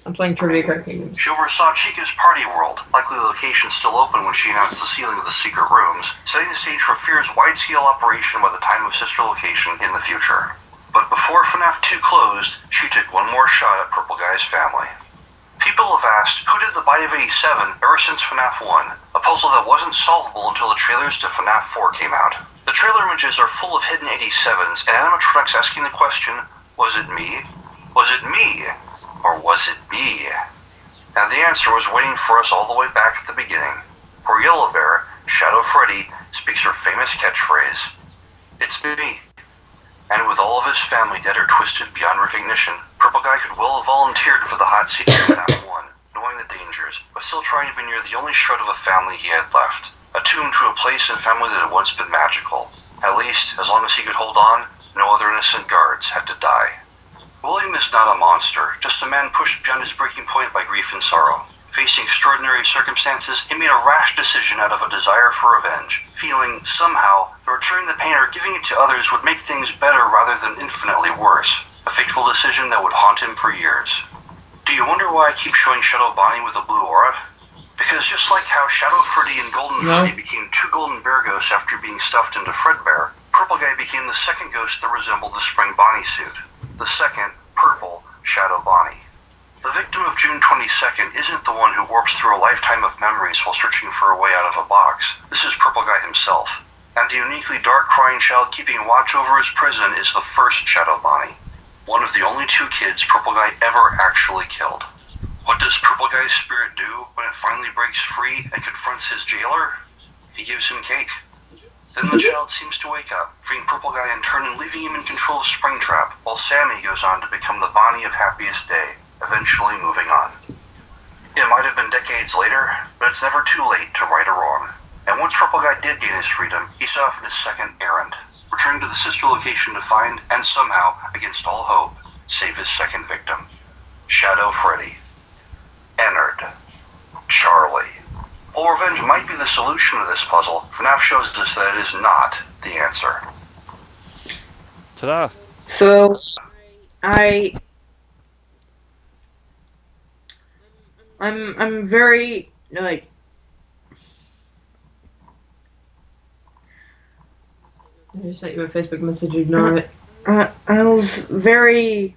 I'm playing Trivia Crack Kingdoms. She oversaw Chica's party world, likely the location still open when she announced the sealing of the secret rooms, setting the stage for Fear's wide-scale operation by the time of sister location in the future. But before FNaF 2 closed, she took one more shot at Purple Guy's family. People have asked, who did the Bite of 87 ever since FNaF 1, a puzzle that wasn't solvable until the trailers to FNaF 4 came out. The trailer images are full of hidden 87s, and animatronics asking the question, was it me? Was it me? Or was it me? And the answer was waiting for us all the way back at the beginning, where Yellow Bear, Shadow Freddy, speaks her famous catchphrase, "It's me." And with all of his family dead or twisted beyond recognition, Purple Guy could well have volunteered for the hot seat in FNaF 1, knowing the dangers, but still trying to be near the only shred of a family he had left, attuned to a place and family that had once been magical. At least, as long as he could hold on, no other innocent guards had to die. William is not a monster, just a man pushed beyond his breaking point by grief and sorrow. Facing extraordinary circumstances, he made a rash decision out of a desire for revenge, feeling, somehow, that returning the pain or giving it to others would make things better rather than infinitely worse. A fateful decision that would haunt him for years. Do you wonder why I keep showing Shadow Bonnie with a blue aura? Because just like how Shadow Freddy and Golden Freddy became two golden bear ghosts after being stuffed into Fredbear, Purple Guy became the second ghost that resembled the Spring Bonnie suit. The second, purple, Shadow Bonnie. The victim of June 22nd isn't the one who warps through a lifetime of memories while searching for a way out of a box. This is Purple Guy himself. And the uniquely dark crying child keeping watch over his prison is the first Shadow Bonnie. One of the only two kids Purple Guy ever actually killed. What does Purple Guy's spirit do when it finally breaks free and confronts his jailer? He gives him cake. Then the child seems to wake up, freeing Purple Guy in turn and leaving him in control of Springtrap, while Sammy goes on to become the Bonnie of Happiest Day, eventually moving on. It might have been decades later, but it's never too late to right a wrong. And once Purple Guy did gain his freedom, he set off on his second errand, returning to the sister location to find, and somehow, against all hope, save his second victim, Shadow Freddy. Ennard. Charlie. While revenge might be the solution to this puzzle, FNaF shows us that it is not the answer. Ta-da! So, I'm very, like, I just sent you a Facebook message, ignore it. I was very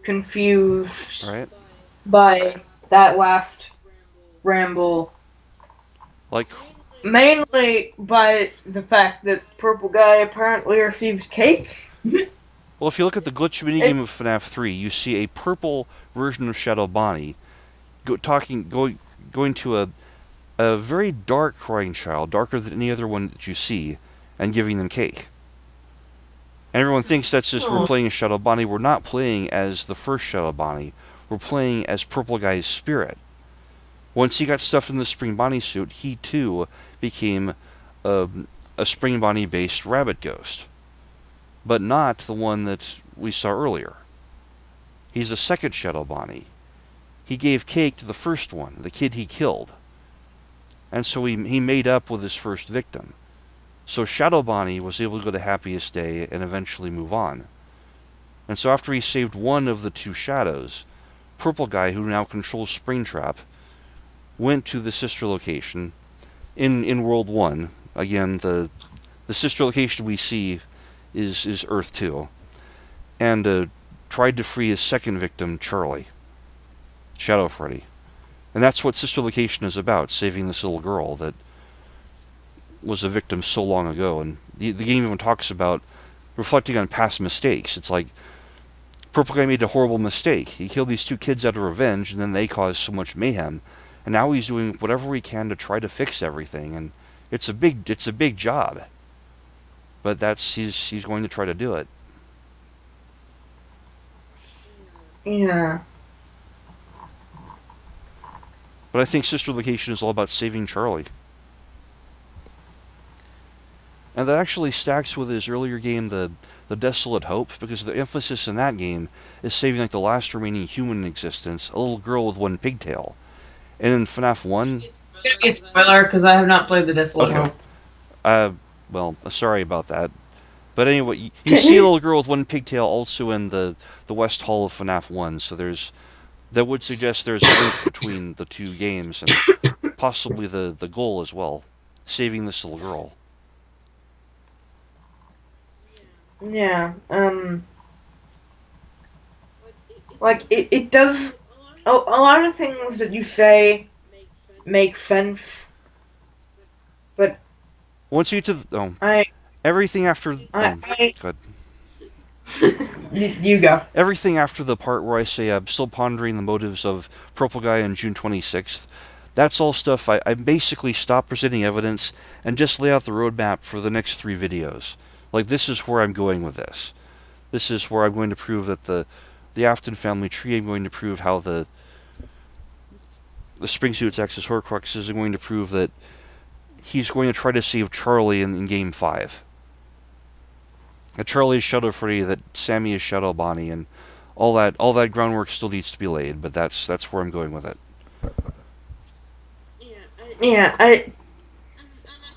confused Right? by that last ramble. Like, Mainly by the fact that Purple Guy apparently receives cake. well, if you look at the glitch minigame of FNaF 3, you see a purple version of Shadow Bonnie going to a very dark crying child, darker than any other one that you see, and giving them cake. And everyone thinks that's just we're playing as Shadow Bonnie. We're not playing as the first Shadow Bonnie. We're playing as Purple Guy's spirit. Once he got stuffed in the Spring Bonnie suit, he too became a Spring Bonnie-based rabbit ghost. But not the one that we saw earlier. He's the second Shadow Bonnie. He gave cake to the first one, the kid he killed. And so he made up with his first victim. So Shadow Bonnie was able to go to Happiest Day and eventually move on. And so after he saved one of the two shadows, Purple Guy, who now controls Springtrap, went to the sister location in World 1. Again, the sister location we see is Earth 2. And tried to free his second victim, Charlie. Shadow Freddy. And that's what sister location is about, saving this little girl that was a victim so long ago. And the game even talks about reflecting on past mistakes. It's like, Purple Guy made a horrible mistake. He killed these 2 kids out of revenge, and then they caused so much mayhem. And now he's doing whatever he can to try to fix everything. And it's a big job. But he's going to try to do it. Yeah. But I think Sister Location is all about saving Charlie. And that actually stacks with his earlier game, the Desolate Hope, because the emphasis in that game is saving like the last remaining human in existence, a little girl with 1 pigtail. And in FNaF 1... It's going to be a spoiler, because I have not played the Desolate Okay. Hope. Well, sorry about that. But anyway, you see a little girl with 1 pigtail also in the West Hall of FNaF 1, so that would suggest there's a link between the 2 games, and possibly the goal as well, saving this little girl. Yeah, like, it does, a lot of things that you say make sense, but... Once you get to the... everything after... good. You go. Everything after the part where I say I'm still pondering the motives of Purple Guy on June 26th, that's all stuff I basically stop presenting evidence and just lay out the roadmap for the next 3 videos. Like, this is where I'm going with this. This is where I'm going to prove that the Afton family tree, I'm going to prove how the Springsuit's Axis Horcruxes, I'm going to prove that he's going to try to save Charlie in Game 5. That Charlie is Shadow Freddy, that Sammy is Shadow Bonnie, and all that groundwork still needs to be laid, but that's where I'm going with it. Yeah,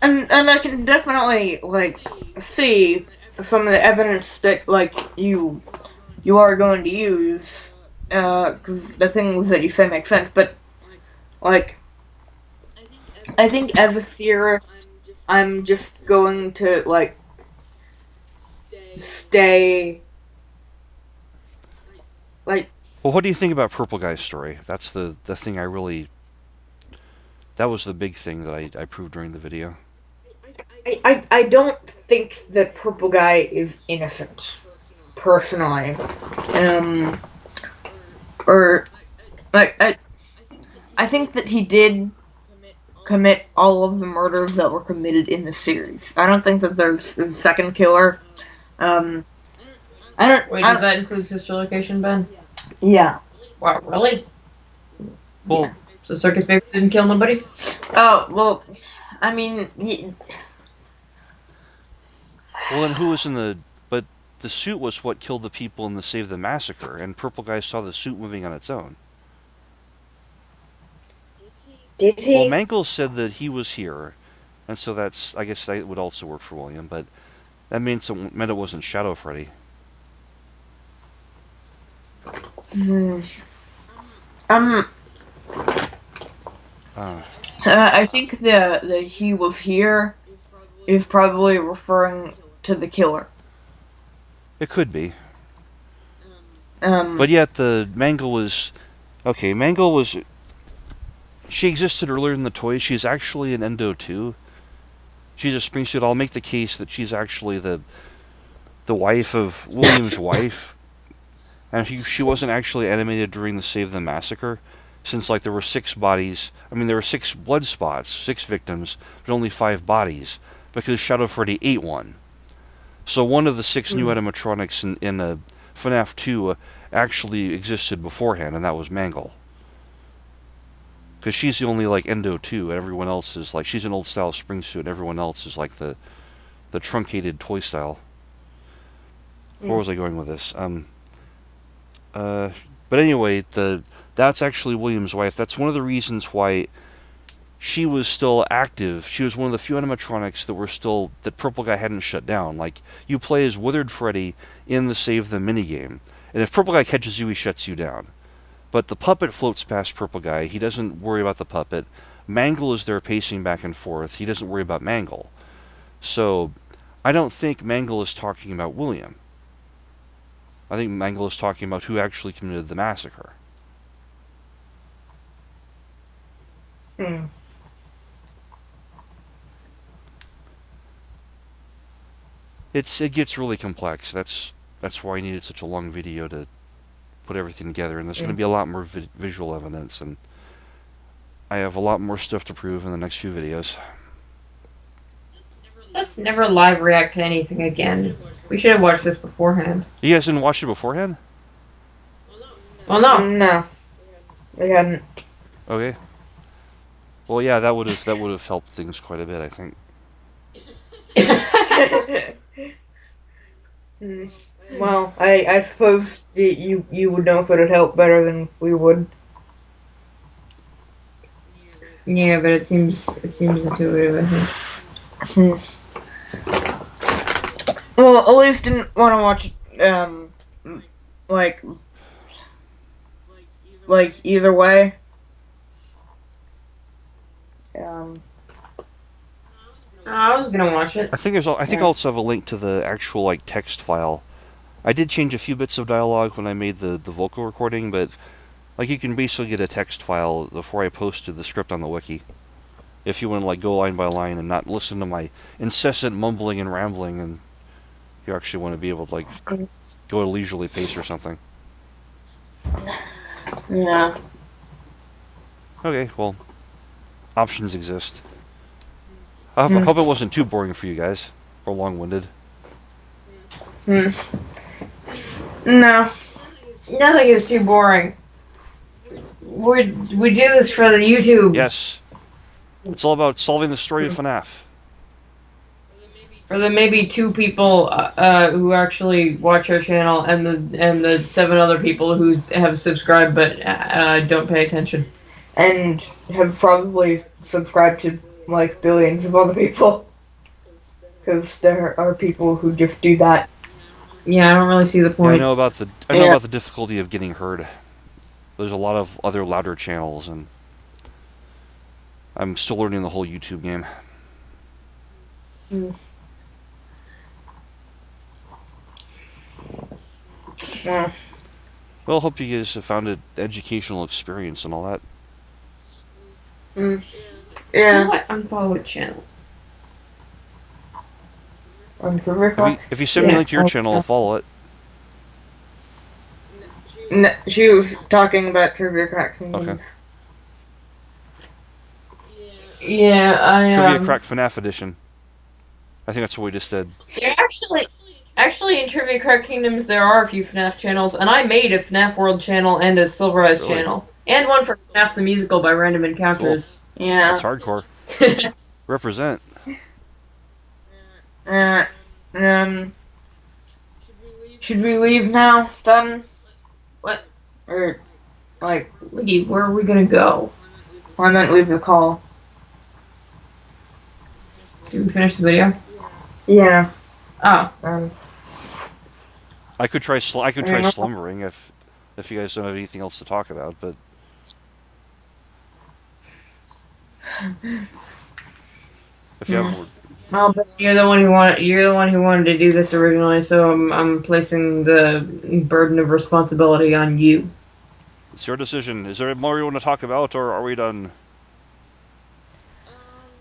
And I can definitely, like, see some of the evidence that, like, you are going to use, because the things that you say make sense, but, like, I think as a theorist, I'm just going to, like, stay, like... Well, what do you think about Purple Guy's story? That's the thing I really... That was the big thing that I proved during the video. I don't think that Purple Guy is innocent, personally. Or, like, I think that he did commit all of the murders that were committed in the series. I don't think that there's a second killer. I don't... Wait, does that include Sister Location, Ben? Yeah. Wow, really? Well... Yeah. So Circus Baby didn't kill nobody? Oh, well, I mean... Well, then who was in the... But the suit was what killed the people in the Save the Massacre, and Purple Guy saw the suit moving on its own. Did he? Well, Mangle said that he was here, and so that's... I guess that would also work for William, but that meant it wasn't Shadow Freddy. I think the he was here is probably referring to the killer. It could be. Um, But yet, the Mangle was... Okay, Mangle was... She existed earlier in the toys. She's actually an Endo 2. She's a Springsuit. I'll make the case that she's actually the wife of William's wife. And she wasn't actually animated during the Save the Massacre, since like there were 6 bodies. I mean, there were 6 blood spots, 6 victims, but only 5 bodies, because Shadow Freddy ate one. So one of the 6 new animatronics in FNaF 2 actually existed beforehand, and that was Mangle. Because she's the only like Endo 2, and everyone else is like, she's an old style Springsuit, and everyone else is like the truncated toy style. Where was I going with this? But anyway, that's actually William's wife. That's one of the reasons why she was still active. She was one of the few animatronics that Purple Guy hadn't shut down. Like, you play as Withered Freddy in the Save the minigame, and if Purple Guy catches you, he shuts you down. But the puppet floats past Purple Guy. He doesn't worry about the puppet. Mangle is there pacing back and forth. He doesn't worry about Mangle. So, I don't think Mangle is talking about William. I think Mangle is talking about who actually committed the massacre. Hmm. It gets really complex. That's why I needed such a long video to put everything together. And there's going to be a lot more visual evidence, and I have a lot more stuff to prove in the next few videos. Let's never live react to anything again. We should have watched this beforehand. You guys didn't watch it beforehand? Well, no. No. We hadn't. Okay. Well, yeah, that would have helped things quite a bit, I think. Well, I suppose you would know if it would help better than we would. Yeah, but it seems intuitive, I think. Well, at least didn't want to watch like either way. I was gonna watch it. I think I also have a link to the actual like text file. I did change a few bits of dialogue when I made the vocal recording, but like you can basically get a text file before I posted the script on the wiki. If you want to like go line by line and not listen to my incessant mumbling and rambling, and you actually want to be able to like go at a leisurely pace or something. Yeah. Okay, well, options exist. I hope it wasn't too boring for you guys, or long-winded. No. Nothing is too boring. We do this for the YouTube. Yes. It's all about solving the story of FNaF. For the maybe 2 people who actually watch our channel, and the 7 other people who have subscribed but don't pay attention. And have probably subscribed to like billions of other people. Because there are people who just do that. Yeah, I don't really see the Yeah, point. I know about the difficulty of getting heard. There's a lot of other louder channels, and I'm still learning the whole YouTube game. Yeah. Well, hope you guys have found an educational experience and all that. You know Yeah. what? Unfollow a channel. If you send me a link to your channel, I'll follow it. No, she was talking about Trivia Crack Kingdoms. Okay. Yeah, Trivia Crack FNaF edition. I think that's what we just did. There actually in Trivia Crack Kingdoms there are a few FNaF channels, and I made a FNaF World channel and a Silverized Really? channel, and one for FNaF the Musical by Random Encounters. Yeah. That's hardcore. Represent. Should we leave now, then? What? Or, like, Leave? Where are we gonna go? I meant leave the call. Did we finish the video? Yeah. Oh. I could try slumbering if you guys don't have anything else to talk about, but if you have, Well, but you're the one who wanted to do this originally, so I'm placing the burden of responsibility on you. it's your decision. Is there more you want to talk about, or are we done?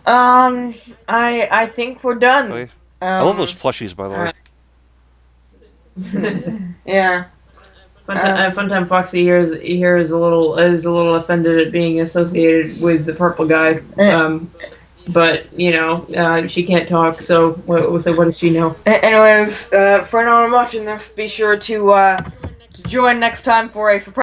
I think we're done. Okay. I love those plushies, by the way. Yeah. Funtime Foxy here is a little offended at being associated with the purple guy. But you know, she can't talk, so what does she know? Anyways, for anyone watching this, be sure to join next time for a surprise.